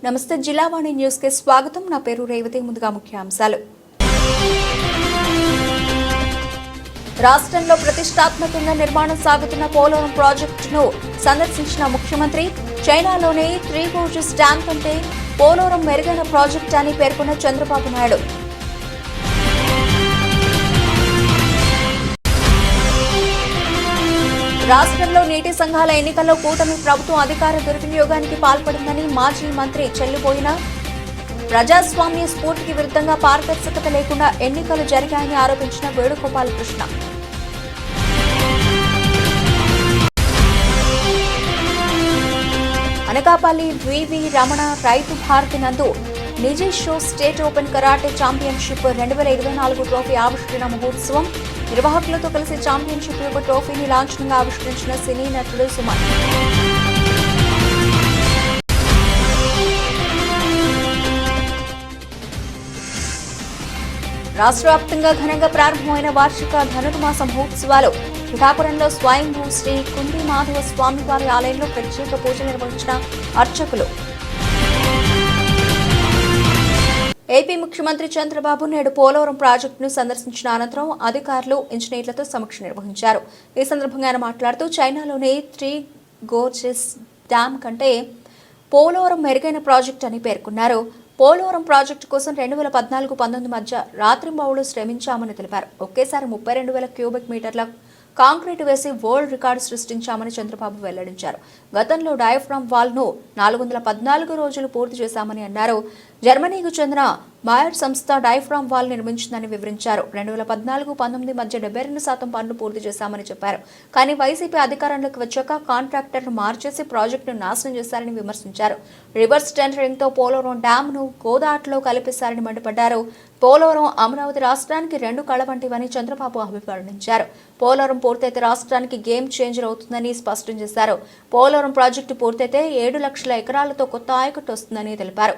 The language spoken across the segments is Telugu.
నమస్తే జిల్లావాణి న్యూస్ కి స్వాగతం. నా పేరు రేవతి. ముందుగా ముఖ్యాంశాలు. రాష్ట్రంలో ప్రతిష్టాత్మకంగా నిర్మాణం సాగుతున్న పోలవరం ప్రాజెక్టును సందర్శించిన ముఖ్యమంత్రి చైనాలోని 3 Gorges డ్యాం కంటే పోలవరం మెరుగైన ప్రాజెక్టు అని పేర్కొన్న చంద్రబాబు నాయుడు. రాష్ట్రంలో నీటి సంఘాల ఎన్నికల్లో కూటమి ప్రభుత్వం అధికార దుర్వినియోగానికి పాల్పడిందని మాజీ మంత్రి చెల్లిపోయిన ప్రజాస్వామ్య స్ఫూర్తికి విరుద్ధంగా పారదర్శకత లేకుండా ఎన్నికలు జరిగాయని ఆరోపించిన వేణుగోపాలకృష్ణ. అనకాపల్లి వివి రమణ రైతు భారతి నందు నిజీ షో state open karate championship 2024 trophy ఆవిష్కరణ మహోత్సవం. నిర్వాహకులతో కలిసి ఛాంపియన్షిప్ యొక్క ట్రోఫీని లాంఛనంగా ఆవిష్కరించిన సినీ నటుడు సుమన్. రాష్ట్ర వ్యాప్తంగా ఘనంగా ప్రారంభమైన వార్షిక ధనుర్మాస మహోత్సవాలు. పిఠాపురంలో స్వయంభూ శ్రీ కుంది మాధవ స్వామివారి ఆలయంలో ప్రత్యేక పూజలు నిర్వహించిన అర్చకులు. ఏపీ ముఖ్యమంత్రి చంద్రబాబు నేడు పోలవరం ప్రాజెక్టును సందర్శించిన అనంతరం అధికారులు ఇంజనీర్లతో సమీక్ష నిర్వహించారు. ఈ సందర్భంగా ఆయన మాట్లాడుతూ చైనాలోని 3 Gorges డ్యాం కంటే పోలవరం మెరుగైన ప్రాజెక్టు అని పేర్కొన్నారు. పోలవరం ప్రాజెక్టు కోసం 2014-19 మధ్య రాత్రింబవళ్లు శ్రమించామని తెలిపారు. ఒకేసారి 32,000 క్యూబిక్ మీటర్ల కాంక్రీటు వేసి వరల్డ్ రికార్డు సృష్టించామని చంద్రబాబు వెల్లడించారు. గతంలో డయాఫ్రామ్ వాల్ ను 414 రోజులు పూర్తి చేశామని అన్నారు. జర్మనీకు చెందిన మాయర్ సంస్థ డయాఫ్రామ్ వాల్ నిర్మించిందని వివరించారు. 2014-19 మధ్య 72% పనులు పూర్తి చేశామని చెప్పారు. కానీ వైసీపీ అధికారంలోకి వచ్చాక కాంట్రాక్టర్ను మార్చేసి ప్రాజెక్టును నాశనం చేశారని విమర్శించారు. రివర్స్ టెండరింగ్ తో పోలవరం డ్యామ్ ను గోదాట్లో కలిపేశారని మండిపడ్డారు. పోలవరం అమరావతి రాష్ట్రానికి 2 కళ వంటివని చంద్రబాబు అభివర్ణించారు. పోలవరం పూర్తయితే రాష్ట్రానికి గేమ్ చేంజర్ అవుతుందని స్పష్టం చేశారు. పోలవరం ప్రాజెక్టు పూర్తయితే 7 లక్షల ఎకరాలతో కొత్త ఆయకట్టు వస్తుందని తెలిపారు.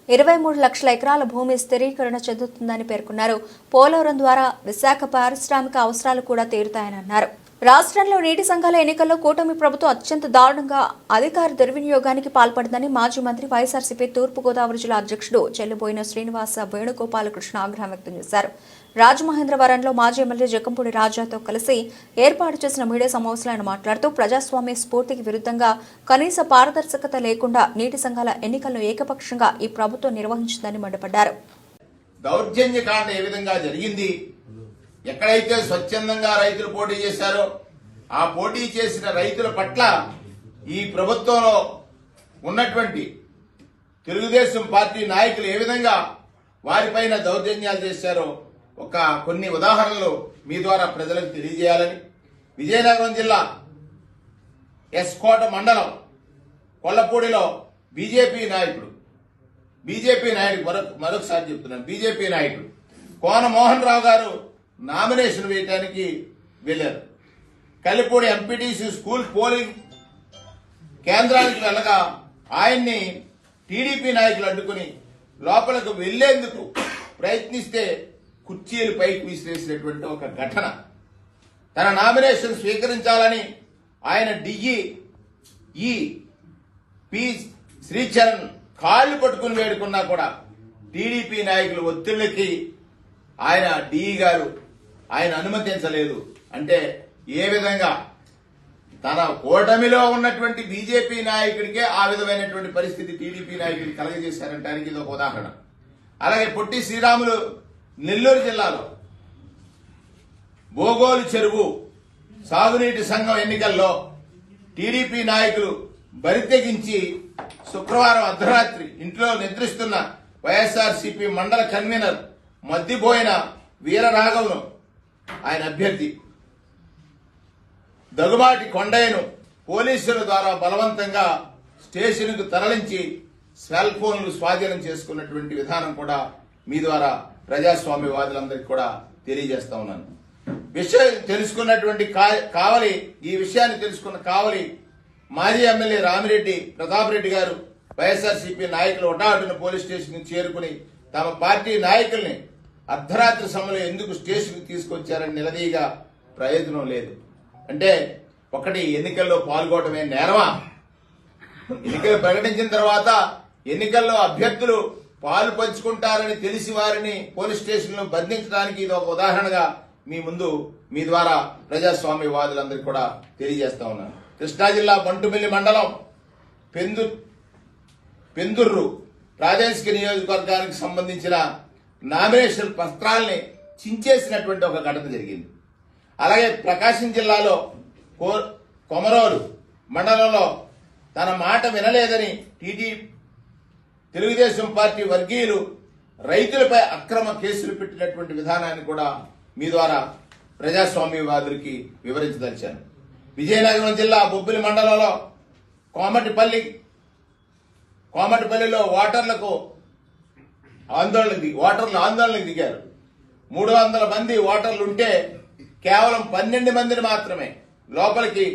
23 లక్షల ఎకరాల భూమి స్థిరీకరణ చెందుతుందని పేర్కొన్నారు. పోలవరం ద్వారా విశాఖ పారిశ్రామిక అవసరాలు కూడా తీరుతాయని అన్నారు. రాష్ట్రంలో నీటి సంఘాల ఎన్నికల్లో కూటమి ప్రభుత్వం అత్యంత దారుణంగా అధికార దుర్వినియోగానికి పాల్పడిందని మాజీ మంత్రి వైఎస్ఆర్సీపీ తూర్పుగోదావరి జిల్లా అధ్యక్షుడు చెల్లిపోయిన శ్రీనివాస వేణుగోపాలకృష్ణ ఆగ్రహం వ్యక్తం చేశారు. రాజమహేంద్రవరంలో మాజీ ఎమ్మెల్యే జకంపూడి రాజాతో కలిసి ఏర్పాటు చేసిన మీడియా సమావేశంలో ఆయన మాట్లాడుతూ ప్రజాస్వామ్య స్ఫూర్తికి విరుద్ధంగా కనీస పారదర్శకత లేకుండా నీటి సంఘాల ఎన్నికలను ఏకపక్షంగా ఈ ప్రభుత్వం నిర్వహించిందని మండిపడ్డారు. దౌర్జన్యకాండ ఏ విధంగా జరిగింది, ఎక్కడైతే స్వచ్ఛందంగా రైతులు పోటీ చేశారో ఆ పోటీ చేసిన రైతుల పట్ల ఈ ప్రభుత్వంలో ఉన్నటువంటి తెలుగుదేశం పార్టీ నాయకులు ఏ విధంగా వారిపైన దౌర్జన్యాలు చేశారో కొన్ని ఉదాహరణలు మీ ద్వారా ప్రజలకు తెలియజేయాలని, విజయనగరం జిల్లా ఎస్కోట మండలం కొల్లపూడిలో బీజేపీ నాయకుడు మరొకసారి చెప్తున్నాను, బీజేపీ నాయకుడు కోన మోహన్ రావు గారు నామినేషన్ వేయడానికి వెళ్లారు. కలిపూడి ఎంపీటీసీ స్కూల్ పోలింగ్ కేంద్రానికి వెళ్ళగా ఆయన్ని టీడీపీ నాయకులు అడ్డుకుని లోపలకు వెళ్లేందుకు ప్రయత్నిస్తే కుర్చీలు పైకి విసిరేసినటువంటి ఒక ఘటన. తన నామినేషన్ స్వీకరించాలని ఆయన డిఈ పి శ్రీచరణ్ కాళ్లు పట్టుకుని వేడుకున్నా కూడా టీడీపీ నాయకులు ఒత్తిళ్లకి ఆయన డిఈ గారు ఆయన అనుమతించలేదు. అంటే ఏ విధంగా తన కూటమిలో ఉన్నటువంటి బీజేపీ నాయకుడికే ఆ విధమైనటువంటి పరిస్థితి టీడీపీ నాయకులు కలగజేశారంటానికి ఇది ఒక ఉదాహరణ. అలాగే పొట్టి శ్రీరాములు నెల్లూరు జిల్లాలో బోగోలు చెరువు సాగునీటి సంఘం ఎన్నికల్లో టీడీపీ నాయకులు బరితెగించి శుక్రవారం అర్ధరాత్రి ఇంట్లో నిద్రిస్తున్న వైఎస్ఆర్సీపీ మండల కన్వీనర్ మద్దిపోయిన వీరరాఘవను ఆయన అభ్యర్థి దగ్గుబాటి కొండయ్యను పోలీసుల ద్వారా బలవంతంగా స్టేషన్కు తరలించి సెల్ ఫోన్లు స్వాధీనం చేసుకున్నటువంటి విధానం కూడా మీ ద్వారా ప్రజాస్వామ్యవాదులందరికీ కూడా తెలియజేస్తా ఉన్నాను. విషయం తెలుసుకున్నటువంటి కావలి ఈ విషయాన్ని తెలుసుకున్న కావలి మాజీ ఎమ్మెల్యే రామిరెడ్డి ప్రతాప్ రెడ్డి గారు వైఎస్ఆర్సీపీ నాయకులు ఒటాటున పోలీస్ స్టేషన్ చేరుకుని తమ పార్టీ నాయకుల్ని అర్ధరాత్రి సమయంలో ఎందుకు స్టేషన్కు తీసుకొచ్చారని నిలదీయగా ప్రయోజనం లేదు. అంటే ఒకటి ఎన్నికల్లో పాల్గొనడమే నేరమా? ఎన్నికలు ప్రకటించిన తర్వాత ఎన్నికల్లో అభ్యర్థులు పాలు పంచుకుంటారని తెలిసి వారిని పోలీస్ స్టేషన్లో బంధించడానికి ఇది ఒక ఉదాహరణగా మీ ముందు మీ ద్వారా ప్రజాస్వామ్యవాదులందరికీ కూడా తెలియజేస్తా ఉన్నాను. కృష్ణా జిల్లా బంటుమిల్లి మండలం పెందుర్రు ప్రాదేశిక నియోజకవర్గానికి సంబంధించిన నామినేషన్ పత్రాల్ని చించేసినటువంటి ఒక ఘటన జరిగింది. అలాగే ప్రకాశం జిల్లాలో కొమరోలు మండలంలో తన మాట వినలేదని తెలుగుదేశం పార్టీ వర్గీయులు రైతులపై అక్రమ కేసులు పెట్టినటువంటి విధానాన్ని కూడా మీ ద్వారా ప్రజాస్వామ్యవాదులకి వివరించదలిచాను. విజయనగరం జిల్లా బొబ్బిలి మండలంలో కోమటిపల్లిలో ఓటర్లు ఆందోళనకు దిగారు. 300 మంది ఓటర్లు ఉంటే కేవలం 12 మందిని మాత్రమే లోపలికి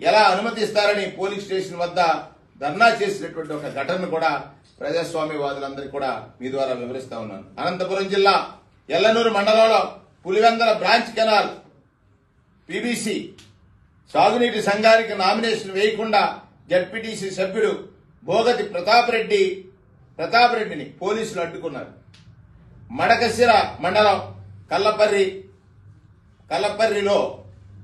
ఎలా అనుమతిస్తారని పోలీస్ స్టేషన్ వద్ద ధర్నా చేసినటువంటి ఒక ఘటనను కూడా ప్రజాస్వామ్యవాదులందరికీ కూడా మీ ద్వారా వివరిస్తా ఉన్నాను. అనంతపురం జిల్లా ఎల్లనూరు మండలంలో పులివెందల బ్రాంచ్ కెనాల్ పీబీసీ సాగునీటి సంఘానికి నామినేషన్ వేయకుండా జడ్పీటీసీ సభ్యుడు భోగతి ప్రతాపరెడ్డిని పోలీసులు అడ్డుకున్నారు. మడకశిర మండలం కల్లపర్రిలో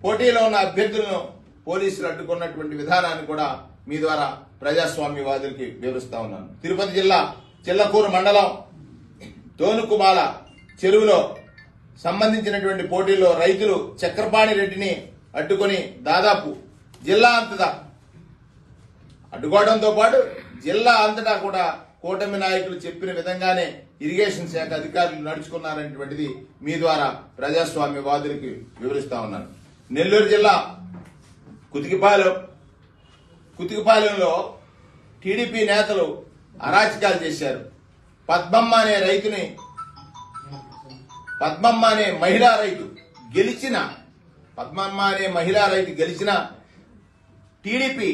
పోటీలో ఉన్న అభ్యర్థులను పోలీసులు అడ్డుకున్నటువంటి విధానాన్ని కూడా మీ ద్వారా ప్రజాస్వామ్యవాదులకి వివరిస్తా ఉన్నాను. తిరుపతి జిల్లా చిల్లకూరు మండలం తోనుకుమాల చెరువులో సంబంధించినటువంటి పోటీల్లో రైతులు చక్రపాణి రెడ్డిని అడ్డుకొని దాదాపు జిల్లా అంతటా అడ్డుకోవడంతో పాటు జిల్లా అంతటా కూడా కూటమి నాయకులు చెప్పిన విధంగానే ఇరిగేషన్ శాఖ అధికారులు నడుచుకున్నారనేటువంటిది మీ ద్వారా ప్రజాస్వామ్యవాదులకి వివరిస్తా ఉన్నాను. నెల్లూరు జిల్లా కుతికిపాలెంలో టీడీపీ నేతలు అరాచకాలు చేశారు. పద్మమ్మ అనే మహిళా రైతు గెలిచిన టీడీపీ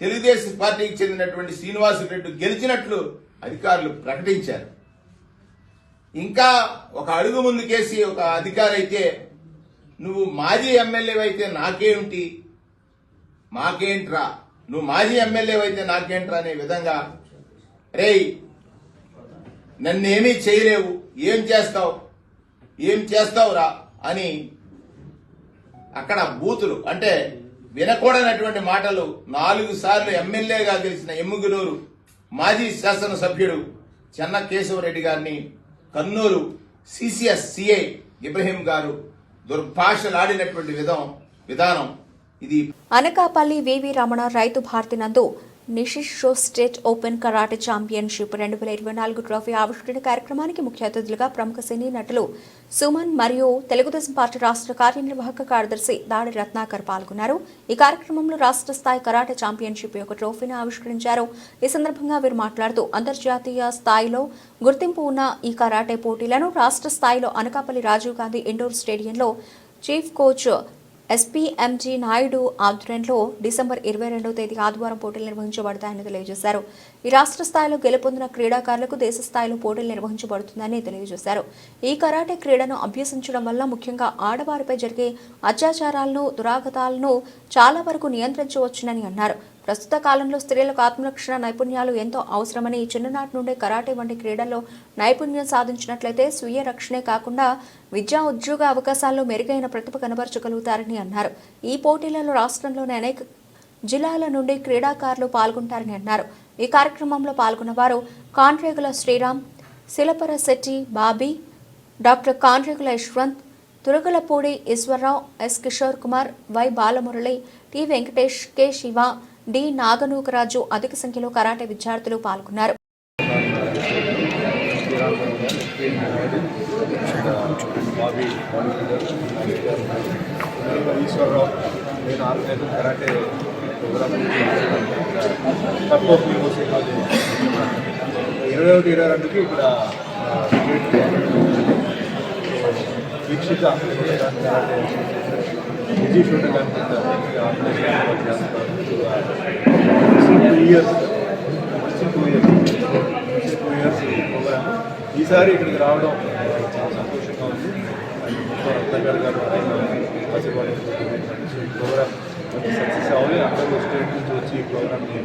తెలుగుదేశం పార్టీకి చెందినటువంటి శ్రీనివాసరెడ్డి గెలిచినట్లు అధికారులు ప్రకటించారు. ఇంకా ఒక అడుగు ముందుకేసి ఒక అధికారి అయితే నువ్వు మాజీ ఎమ్మెల్యే అయితే మాకేంట్రా నువ్వు మాజీ ఎమ్మెల్యే అయితే నాకేంట్రా అనే విధంగా రేయ్ నన్నేమీ చేయలేవు ఏం చేస్తావురా అని అక్కడ బూతులు అంటే వినకూడనటువంటి మాటలు 4 సార్లు ఎమ్మెల్యేగా గెలిచిన ఎమ్ముగునూరు మాజీ శాసనసభ్యుడు చెన్న కేశవరెడ్డి గారిని కన్నూరు సిసిఎస్ సిఐ ఇబ్రహీం గారు దుర్భాషలాడినటువంటి విధానం ఇది. అనకాపల్లి వివి రమణ రైతు భారతి నందు నిషిషో state open karate championship 2024 trophy ఆవిష్కరణ కార్యక్రమానికి ముఖ్య అతిథులుగా ప్రముఖ సినీ నటులు సుమన్ మరియు తెలుగుదేశం పార్టీ రాష్ట్ర కార్యనిర్వాహక కార్యదర్శి దాడి రత్నాకర్ పాల్గొన్నారు. ఈ కార్యక్రమంలో రాష్ట్ర స్థాయి కరాటే ఛాంపియన్షిప్ యొక్క ట్రోఫీని ఆవిష్కరించారు. ఈ సందర్భంగా వీరు మాట్లాడుతూ అంతర్జాతీయ స్థాయిలో గుర్తింపు ఉన్న ఈ కరాటే పోటీలను రాష్ట్ర స్థాయిలో అనకాపల్లి రాజీవ్ గాంధీ ఇండోర్ స్టేడియంలో చీఫ్ కోచ్ ఎస్పీఎంజీ నాయుడు ఆధ్వర్యంలో డిసెంబర్ 22వ తేదీ ఆదివారం పోటీలు నిర్వహించబడతాయని తెలియజేశారు. ఈ రాష్ట్ర స్థాయిలో గెలుపొందిన క్రీడాకారులకు దేశ స్థాయిలో పోటీలు నిర్వహించబడుతుందని తెలియజేశారు. ఈ కరాటే క్రీడను అభ్యసించడం వల్ల ముఖ్యంగా ఆడవారిపై జరిగే అత్యాచారాలను, దురాగతాలను చాలా వరకు నియంత్రించవచ్చునని అన్నారు. ప్రస్తుత కాలంలో స్త్రీలకు ఆత్మరక్షణ నైపుణ్యాలు ఎంతో అవసరమని, చిన్ననాటి నుండే కరాటే వంటి క్రీడల్లో నైపుణ్యం సాధించినట్లయితే స్వీయ రక్షణే కాకుండా విద్యా ఉద్యోగ అవకాశాల్లో మెరుగైన ప్రతిభ కనబరచగలుగుతారని అన్నారు. ఈ పోటీలలో రాష్ట్రంలోని అనేక జిల్లాల నుండి క్రీడాకారులు పాల్గొంటారని అన్నారు. ఈ కార్యక్రమంలో పాల్గొన్న వారు Kandregula Sriram, Silapara Setti Bobby, doctor Kandregula Yashwanth, Turagalapudi Eswararao, S Kishore Kumar, Y Balamurali, T Venkatesh, K Siva, D Naganookaraju అధిక సంఖ్యలో కరాటే విద్యార్థులు పాల్గొన్నారు. నేను 6 నెలలు కరాటే ప్రోగ్రామ్ 21-22కి ఇక్కడ వీక్షిత కరాటే విజయ్ షూటర్ గారి ఆర్గనైజేషన్ చేస్తారు. 2 ఇయర్స్ ప్రోగ్రామ్. ఈసారి ఇక్కడికి రావడం చాలా సంతోషంగా ఉంది. రత్నాకర్ గారు ఆశీర్వాదం ఈ ప్రోగ్రామ్ సక్సెస్ అవ్వాలి. అందరూ స్టేట్ నుంచి వచ్చి ఈ ప్రోగ్రామ్ని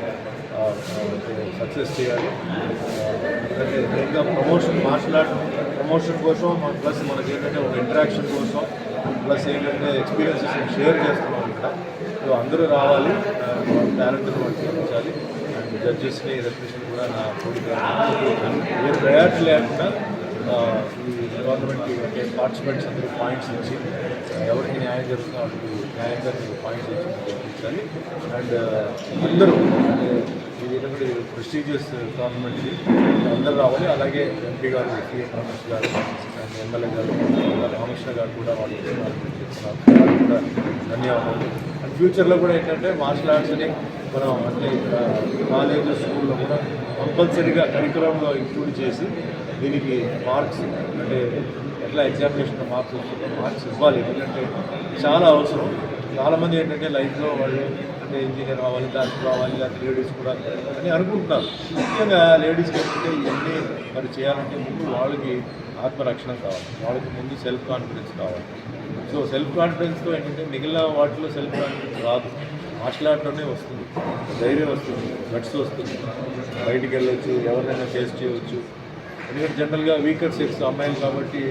సక్సెస్ చేయాలి. ఎందుకంటే మెయిన్గా ప్రమోషన్ మార్షల్ ఆర్ట్ ప్రమోషన్ కోసం ప్లస్ మనకి ఏంటంటే ఒక ఇంటరాక్షన్ కోసం ప్లస్ ఏంటంటే ఎక్స్పీరియన్సెస్ షేర్ చేస్తున్నాం ఇక్కడ. సో అందరూ రావాలి, టాలెంట్ని వాళ్ళు చూపించాలి. అండ్ జడ్జెస్ని రిప్రజెంట్ కూడా నా కోరిక. ఏ ప్రయారిటీ లేకుండా ఈ గవర్నమెంట్కి అంటే పార్టిసిపెంట్స్ అందరూ పాయింట్స్ ఇచ్చి ఎవరికి న్యాయం జరుగుతుందో వాళ్ళకి న్యాయంగా పాయింట్స్ ఇచ్చి పంపించాలి. అండ్ అందరూ అంటే ఇది ప్రెస్టీజియస్ గవర్నమెంట్కి అందరూ రావాలి. అలాగే ఎంపీ గారు, సీఎం రమేష్ గారు అండ్ ఎమ్మెల్యే గారు రామకృష్ణ గారు కూడా వాళ్ళు కూడా ధన్యవాదాలు. అండ్ ఫ్యూచర్లో కూడా ఏంటంటే మార్షల్ ఆర్ట్స్ని మనం అంటే కాలేజ్ స్కూల్లో కూడా కంపల్సరీగా కరికులంలో ఇంక్లూడ్ చేసి దీనికి మార్క్స్ అంటే ఎట్లా ఎగ్జామినేషన్ మార్క్స్ వస్తుందో మార్క్స్ ఇవ్వాలి. ఎందుకంటే చాలా అవసరం. చాలామంది ఏంటంటే లైఫ్లో వాళ్ళు అంటే ఇంజనీర్ అవ్వాలి, డాక్టర్ అవ్వాలి, లేకపోతే లేడీస్ కూడా అని అనుకుంటున్నారు. ముఖ్యంగా లేడీస్కి ఏంటంటే ఇవన్నీ మరి చేయాలంటే ముందు వాళ్ళకి ఆత్మరక్షణ కావాలి, వాళ్ళకి ముందు సెల్ఫ్ కాన్ఫిడెన్స్ కావాలి. సో సెల్ఫ్ కాన్ఫిడెన్స్తో ఏంటంటే మిగిలిన వాటిలో సెల్ఫ్ కాన్ఫిడెన్స్ రాదు, మార్షల్ ఆర్ట్లోనే వస్తుంది. ధైర్యం వస్తుంది, గట్స్ వస్తుంది, బయటికి వెళ్ళొచ్చు, ఎవరినైనా ఫేస్ చేయవచ్చు. ఎందుకంటే జనరల్గా వీకర్ సెక్స్ అమ్మాయిలు కాబట్టి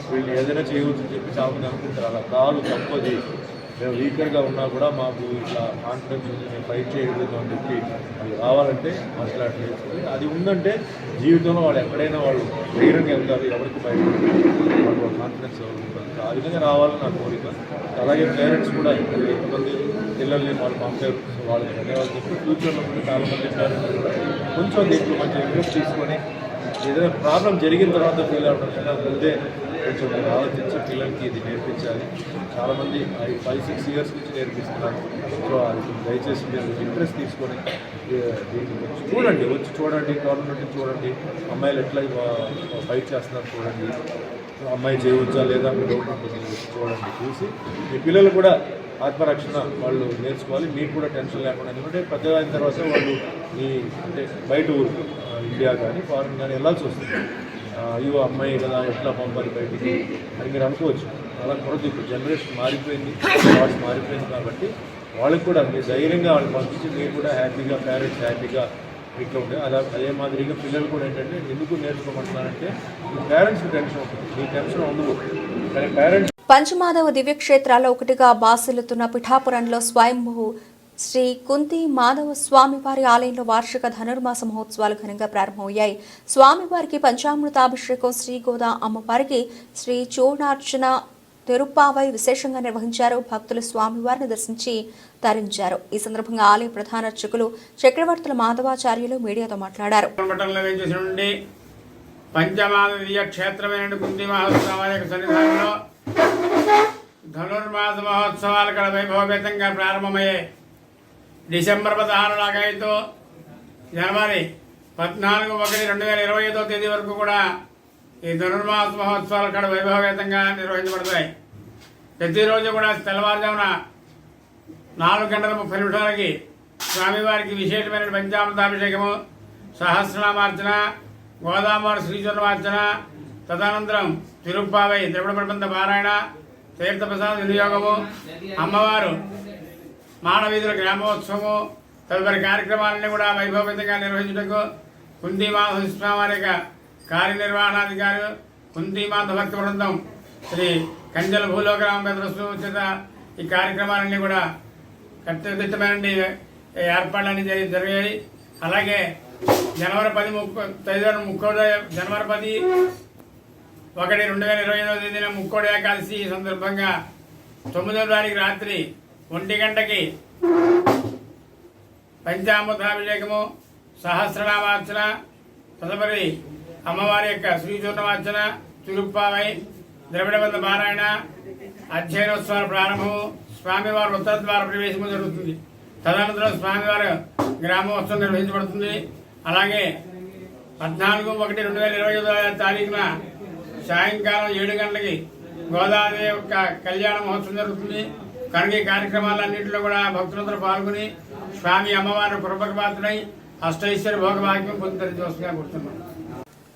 వీళ్ళు ఏదైనా చేయవచ్చు అని చెప్పి చాలామంది అనుకుంటారు. అలా కాదు, తప్పది. మేము వీకర్గా ఉన్నా కూడా మాకు ఇట్లా కాన్ఫిడెన్స్ ఉంది, మేము ఫైట్ చేయగలుగుతాం అని చెప్పి వాళ్ళు రావాలంటే మార్షల్ ఆర్ట్ నేర్చుకోవాలి. అది ఉందంటే జీవితంలో వాళ్ళు ఎక్కడైనా వాళ్ళు ధైర్యంగా వెళ్తారు, ఎవరికి బయట వాళ్ళు కాన్ఫిడెన్స్ ఉంటుంది. ఆ విధంగా రావాలని నా కోరిక. అలాగే పేరెంట్స్ కూడా ఎంతమంది పిల్లల్ని వాళ్ళు పంపారు, వాళ్ళకి ధన్యవాదాలు చెప్పి ఫ్యూచర్లో కూడా చాలామంది పేరెంట్స్ కూడా కొంచెం దీంట్లో మంచి ఇంట్రెస్ట్ తీసుకొని ఏదైనా ప్రాబ్లం జరిగిన తర్వాత ఫీల్ అవ్వడం కన్నా ముందే కొంచెం ఆలోచించి పిల్లలకి ఇది నేర్పించాలి. చాలామంది 5-6 ఇయర్స్ నుంచి నేర్పిస్తున్నారు. సో అది దయచేసి మీరు ఇంట్రెస్ట్ తీసుకొని దీన్ని చూడండి, వచ్చి చూడండి, టోర్నమెంట్ చూడండి, అమ్మాయిలు ఎట్లా ఫైట్ చేస్తున్నారు చూడండి, అమ్మాయి చేయవచ్చా లేదా మీ డౌట్ ఉంటుంది, చూడండి. చూసి మీ పిల్లలు కూడా ఆత్మరక్షణ వాళ్ళు నేర్చుకోవాలి. మీకు కూడా టెన్షన్ లేకుండా. ఎందుకంటే పెద్దగా అయిన తర్వాత వాళ్ళు ఈ అంటే బయట ఊరు ఇండియా కానీ ఫారెన్ కానీ వెళ్ళాల్సి వస్తుంది. అయ్యో అమ్మాయి కదా ఎట్లా పంపాలి బయటికి అని మీరు అనుకోవచ్చు. అలా కొరత ఇప్పుడు జనరేషన్ మారిపోయింది, థాట్స్ మారిపోయింది. కాబట్టి వాళ్ళకి కూడా మీరు ధైర్యంగా వాళ్ళని పంపించి మీరు కూడా హ్యాపీగా పేరెంట్స్ హ్యాపీగా ఇట్లా ఉంటే అదే మాదిరిగా పిల్లలు కూడా ఏంటంటే ఎందుకు నేర్చుకోమంటున్నారంటే మీ పేరెంట్స్కి టెన్షన్ ఉంటుంది, మీ టెన్షన్ ఉండదు. కానీ పేరెంట్స్ పంచమాధవ దివ్యక్షేత్రాల్లో ఒకటిగా బాసిల్లుతున్న పిఠాపురంలో స్వయంభూ శ్రీ కుంతి మాధవ స్వామివారి ఆలయంలో వార్షిక ధనుర్మాస మహోత్సవాలు ఘనంగా ప్రారంభమయ్యాయి. స్వామివారికి పంచామృతాభిషేకం, శ్రీగోదా అమ్మవారికి శ్రీ చూర్ణార్చన తిరుప్పావై విశేషంగా నిర్వహించారు. భక్తులు స్వామివారిని దర్శించి తరించారు. ఈ సందర్భంగా ఆలయ ప్రధాన అర్చకులు చక్రవర్తుల మాధవాచార్యులు మీడియాతో మాట్లాడారు. పంచమాధవ దివ్యక్షేత్రమైన కుంతి మహోత్సవాల యొక్క సన్నిధానంలో ధనుర్మాస మహోత్సవాలు ఇక్కడ వైభవపేతంగా ప్రారంభమయ్యాయి. డిసెంబర్ 16 జనవరి 14/1/2025 తేదీ వరకు కూడా ఈ ధనుర్మాస మహోత్సవాలు ఇక్కడ వైభవపేతంగా నిర్వహించబడతాయి. ప్రతిరోజు కూడా తెల్లవారుజామున 4:30 స్వామివారికి విశేషమైన పంచామృతాభిషేకము, సహస్రనామార్చన, గోదావరి శ్రీచూర్ణమార్చన, తదనంతరం తిరుప్పావై ద్రవిడ ప్రబంధ పారాయణ, తీర్థప్రసాద వినియోగము, అమ్మవారు మానవీధుల గ్రామోత్సవము తదుపరి కార్యక్రమాలన్నీ కూడా వైభవంతంగా నిర్వహించుటకు కుంతిమాధ స్వామివారి యొక్క కార్యనిర్వహణాధికారి కుంతిమాధ భక్త బృందం శ్రీ కంచెల భూలోకరామ పెద్ద చేత ఈ కార్యక్రమాలన్నీ కూడా కట్టుదిట్టమైన ఏర్పాట్లన్నీ జరిగాయి. అలాగే జనవరి 10/1/2025 తేదీన ముక్కోడి ఏకాదశి సందర్భంగా 9వ తారీఖు రాత్రి 1 గంటకి పంచామృతాభిషేకము, సహస్రనామార్చన, తదుపరి అమ్మవారి యొక్క శ్రీచూర్ణమార్చన, తిరుప్పావై, ద్రవిడబంధ పారాయణ, అధ్యయనోత్సవాల ప్రారంభము, స్వామివారి ఉత్తర ద్వార ప్రవేశము జరుగుతుంది. తదనంతరం స్వామివారి గ్రామోత్సవం నిర్వహించబడుతుంది. అలాగే 14/1/2025 తారీఖున సాయంకాలం 7 గంటలకి గోదావరి యొక్క కళ్యాణ మహోత్సవం జరుగుతుంది. కనుక ఈ కార్యక్రమాలన్నింటిలో కూడా భక్తులందరూ పాల్గొని స్వామి అమ్మవారి కృపకు పాత్రై అష్టైశ్వర్య భోగభాగ్యం పొందుతరిచవలసిందిగా కోరుతున్నాం.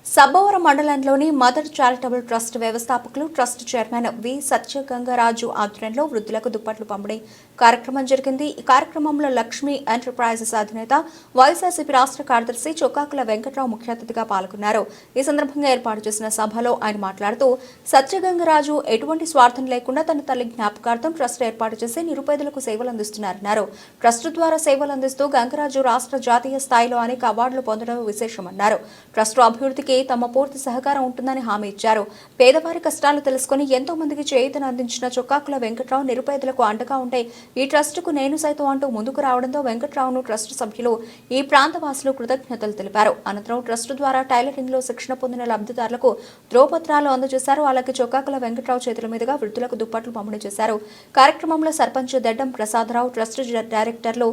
సబ్బవరం మండలంలోని మదర్ చారిటబుల్ ట్రస్ట్ వ్యవస్థాపకులు ట్రస్ట్ చైర్మన్ వి సత్యగంగరాజు ఆధ్వర్యంలో వృద్ధులకు దుప్పట్లు పంపిణీ కార్యక్రమం జరిగింది. ఈ కార్యక్రమంలో లక్ష్మీ ఎంటర్ప్రైజెస్ అధినేత వైఎస్ఆర్సీపీ రాష్ట్ర కార్యదర్శి చొక్కాకుల వెంకట్రావు ముఖ్య అతిథిగా పాల్గొన్నారు. ఈ సందర్భంగా ఏర్పాటు చేసిన సభలో ఆయన మాట్లాడుతూ సత్యగంగరాజు ఎటువంటి స్వార్థం లేకుండా తన తల్లి జ్ఞాపకార్థం ట్రస్ట్ ఏర్పాటు చేసి నిరుపేదలకు సేవలు అందిస్తున్నారన్నారు. ట్రస్ట్ ద్వారా సేవలు అందిస్తూ గంగరాజు రాష్ట్ర జాతీయ స్థాయిలో అనేక అవార్డులు పొందడం విశేషమన్నారు. ట్రస్ట్ అభివృద్ధికి తమ పూర్తి సహకారం ఉంటుందని హామీ ఇచ్చారు. పేదవారి కష్టాలు తెలుసుకుని ఎంతో మందికి చేయూతను అందించిన చొక్కాకుల వెంకట్రావు నిరుపేదలకు అండగా ఉంటే ఈ ట్రస్టుకు నేను సైతం అంటూ ముందుకు రావడంతో వెంకట్రావును ట్రస్ట్ సభ్యులు ఈ ప్రాంతవాసులు కృతజ్ఞతలు తెలిపారు. అనంతరం ట్రస్ట్ ద్వారా టైలరింగ్ లో శిక్షణ పొందిన లబ్ధిదారులకు ధ్రువపత్రాలు అందజేశారు. అలాగే చొక్కాకుల వెంకట్రావు చేతుల మీదుగా వృద్ధులకు దుప్పట్లు పంపిణీ చేశారు. కార్యక్రమంలో సర్పంచ్ దెడ్డం ప్రసాదరావు, ట్రస్ట్ డైరెక్టర్లు,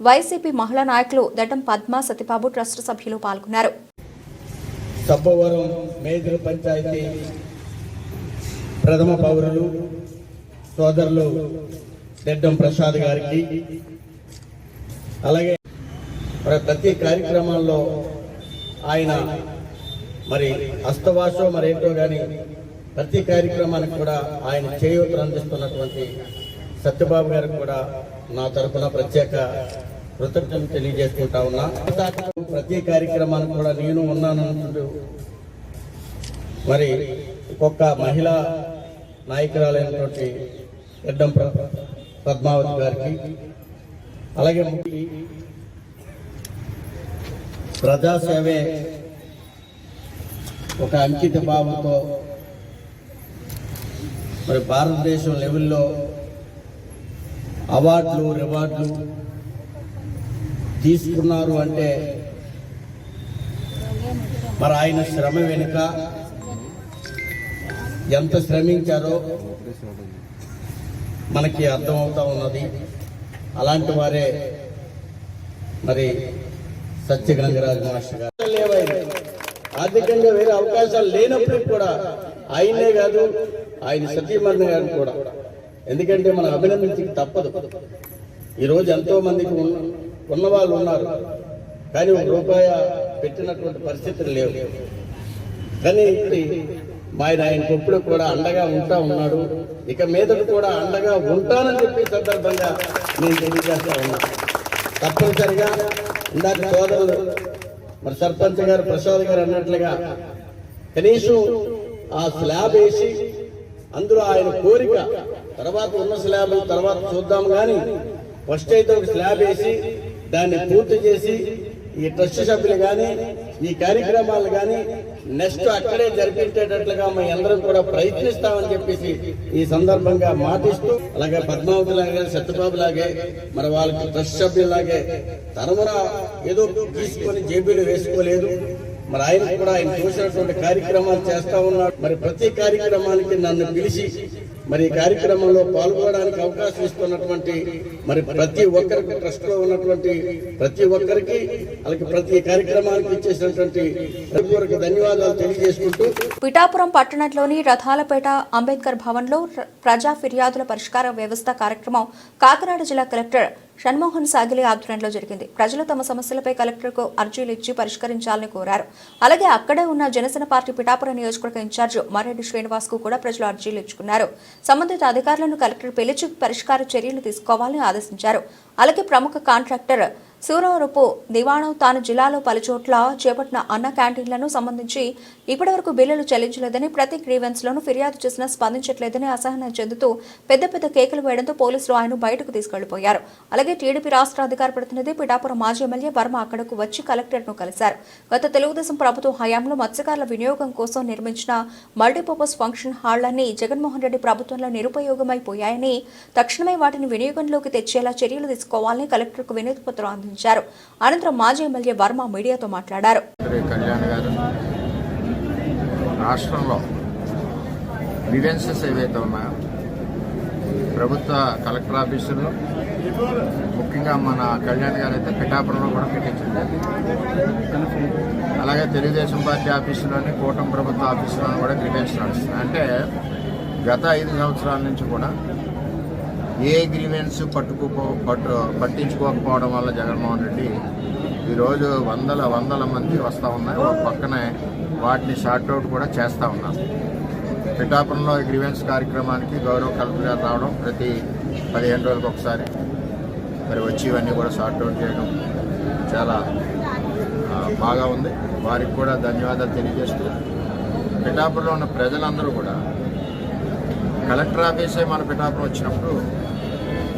వైసీపీ మహిళా నాయకులు దెడ్డం పద్మ, సత్యబాబు, ట్రస్ట్ సభ్యులు పాల్గొన్నారు. సబ్బవరం మేజర్ పంచాయతీ ప్రథమ పౌరులు సోదరులు దెడ్డం ప్రసాద్ గారికి, అలాగే ప్రతి కార్యక్రమాల్లో ఆయన మరి అస్తవాసో మరేంటో కానీ ప్రతి కార్యక్రమానికి కూడా ఆయన చేయూతను అందిస్తున్నటువంటి సత్యబాబు గారికి కూడా నా తరఫున ప్రత్యేక కృతజ్ఞతలు తెలియజేసుకుంటా ఉన్నా. ప్రతి కార్యక్రమానికి కూడా నేను ఉన్నానంటూ మరి ఒక్కొక్క మహిళా నాయకురాలైనటువంటి ఎడ్డం పద్మావతి గారికి, అలాగే ప్రజాసేవే ఒక అంకిత భావంతో మరి భారతదేశం లెవెల్లో అవార్డులు రివార్డులు తీసుకున్నారు అంటే మరి ఆయన శ్రమ వెనుక ఎంత శ్రమించారో మనకి అర్థమవుతా ఉన్నది. అలాంటి వారే మరి సత్యగంగరాజు మాస్టర్ గారు. లేవైంది ఆర్థికంగా వేరే అవకాశాలు లేనప్పటికీ కూడా ఆయనే కాదు, ఆయన సతీమణి గారిని కూడా, ఎందుకంటే మనం అభినందించి తప్పదు. ఈరోజు ఎంతో మందికి ఉన్నవాళ్ళు ఉన్నారు, కానీ ₹1 పెట్టినటువంటి పరిస్థితులు లేవు. కానీ ఆయనకు ఎప్పుడు కూడా అండగా ఉంటా ఉన్నాడు. ఇక మీదట కూడా అండగా ఉంటానని చెప్పి సందర్భంగా నేను తెలియజేస్తా ఉన్నా. తప్పనిసరిగా ఇందాక సోదరులు మరి సర్పంచ్ గారు ప్రసాద్ గారు అన్నట్లుగా కనీసం ఆ స్లాబ్ వేసి అందులో ఆయన కోరిక, తర్వాత ఉన్న స్లాబ్ తర్వాత చూద్దాం, కానీ ఫస్ట్ అయితే ఒక స్లాబ్ వేసి దాన్ని పూర్తి చేసి ఈ ట్రస్ట్ సభ్యులు కానీ ఈ కార్యక్రమాలు కానీ నెక్స్ట్ అక్కడే జరిపించేటట్లుగా మేము అందరం కూడా ప్రయత్నిస్తామని చెప్పేసి ఈ సందర్భంగా మాటిస్తూ, అలాగే పద్మావతి లాగే సత్యబాబు లాగే మరి వాళ్ళకి ట్రస్ట్ సభ్యులాగే తరమున ఏదో తీసుకొని జేబీలు వేసుకోలేదు. మరి ఆయన కూడా ఆయన చూసినటువంటి కార్యక్రమాలు చేస్తా ఉన్నాడు. మరి ప్రతి కార్యక్రమానికి నన్ను పిలిచి మరి ఈ కార్యక్రమంలో పాల్గొనడానికి అవకాశం ఇస్తున్నటువంటి మరి ప్రతి ఒక్కరికి, ట్రస్ట్ లో ఉన్నటువంటి ప్రతి ఒక్కరికి, అలాగే ప్రతి కార్యక్రమానికి ఇచ్చేసినటువంటి ప్రతి ధన్యవాదాలు తెలియజేసుకుంటూ, పిఠాపురం పట్టణంలోని రథాలపేట అంబేద్కర్ భవన్ లో ప్రజా ఫిర్యాదుల పరిష్కార వ్యవస్థ కార్యక్రమం కాకినాడ జిల్లా కలెక్టర్ షణ్మోహన్ సాగిలి ఆధ్వర్యంలో జరిగింది. ప్రజలు తమ సమస్యలపై కలెక్టర్కు అర్జీలు ఇచ్చి పరిష్కరించాలని కోరారు. అలాగే అక్కడే ఉన్న జనసేన పార్టీ పిఠాపురం నియోజకవర్గ ఇన్ఛార్జ్ మర్రెడ్డి శ్రీనివాస్ కు కూడా ప్రజలు అర్జీలు ఇచ్చుకున్నారు. సంబంధిత అధికారులను కలెక్టర్ పిలిచి పరిష్కార చర్యలు తీసుకోవాలని ఆదేశించారు. అలాగే ప్రముఖ కాంట్రాక్టర్ సూరవరపు దివాణం తాను జిల్లాలో పలుచోట్ల చేపట్టిన అన్న క్యాంటీన్లను సంబంధించి ఇప్పటివరకు బిల్లులు చెల్లించలేదని, ప్రతి గ్రీవెన్స్ లోనూ ఫిర్యాదు చేసినా స్పందించట్లేదని అసహనం చెందుతూ పెద్ద పెద్ద కేకలు వేయడంతో పోలీసులు ఆయన బయటకు తీసుకెళ్లిపోయారు. అలాగే టీడీపీ రాష్ట్ర అధికార ప్రతినిధి పిఠాపురం మాజీ ఎమ్మెల్యే వర్మ అక్కడకు వచ్చి కలెక్టర్ను కలిశారు. గత తెలుగుదేశం ప్రభుత్వ హయాంలో మత్స్యకారుల వినియోగం కోసం నిర్మించిన మల్టీపర్పస్ ఫంక్షన్ హాళ్లన్నీ జగన్మోహన్ రెడ్డి ప్రభుత్వంలో నిరుపయోగమైపోయాయని, తక్షణమే వాటిని వినియోగంలోకి తెచ్చేలా చర్యలు తీసుకోవాలని కలెక్టర్కు వినతి పత్రం అందించారు. అనంతరం మాజీ ఎమ్మెల్యే వర్మ మీడియాతో మాట్లాడారు. రాష్ట్రంలో గ్రీవెన్సెస్ ఏవైతే ఉన్నాయో ప్రభుత్వ కలెక్టర్ ఆఫీసుల్లో, ముఖ్యంగా మన కళ్యాణ్ గారు అయితే పిఠాపురంలో కూడా పెట్టించింది. అలాగే తెలుగుదేశం పార్టీ ఆఫీసులోని, కూటమి ప్రభుత్వ ఆఫీసులోని కూడా గ్రీవెన్స్ నడుస్తుంది. అంటే గత 5 సంవత్సరాల నుంచి కూడా ఏ గ్రీవెన్స్ పట్టించుకోకపోవడం వల్ల జగన్మోహన్ రెడ్డి ఈరోజు వందల మంది వస్తూ ఉన్నాయి. ఒక పక్కనే వాటిని షార్ట్అవుట్ కూడా చేస్తూ ఉన్నారు. పిఠాపురంలో గ్రీవెన్స్ కార్యక్రమానికి గౌరవ కలెక్టర్ గారు రావడం ప్రతి 15 రోజులకు ఒకసారి మరి వచ్చి ఇవన్నీ కూడా షార్ట్అవుట్ చేయడం చాలా బాగా ఉంది. వారికి కూడా ధన్యవాదాలు తెలియజేస్తూ పిఠాపురంలో ఉన్న ప్రజలందరూ కూడా కలెక్టర్ ఆఫీసే మన పిఠాపురం వచ్చినప్పుడు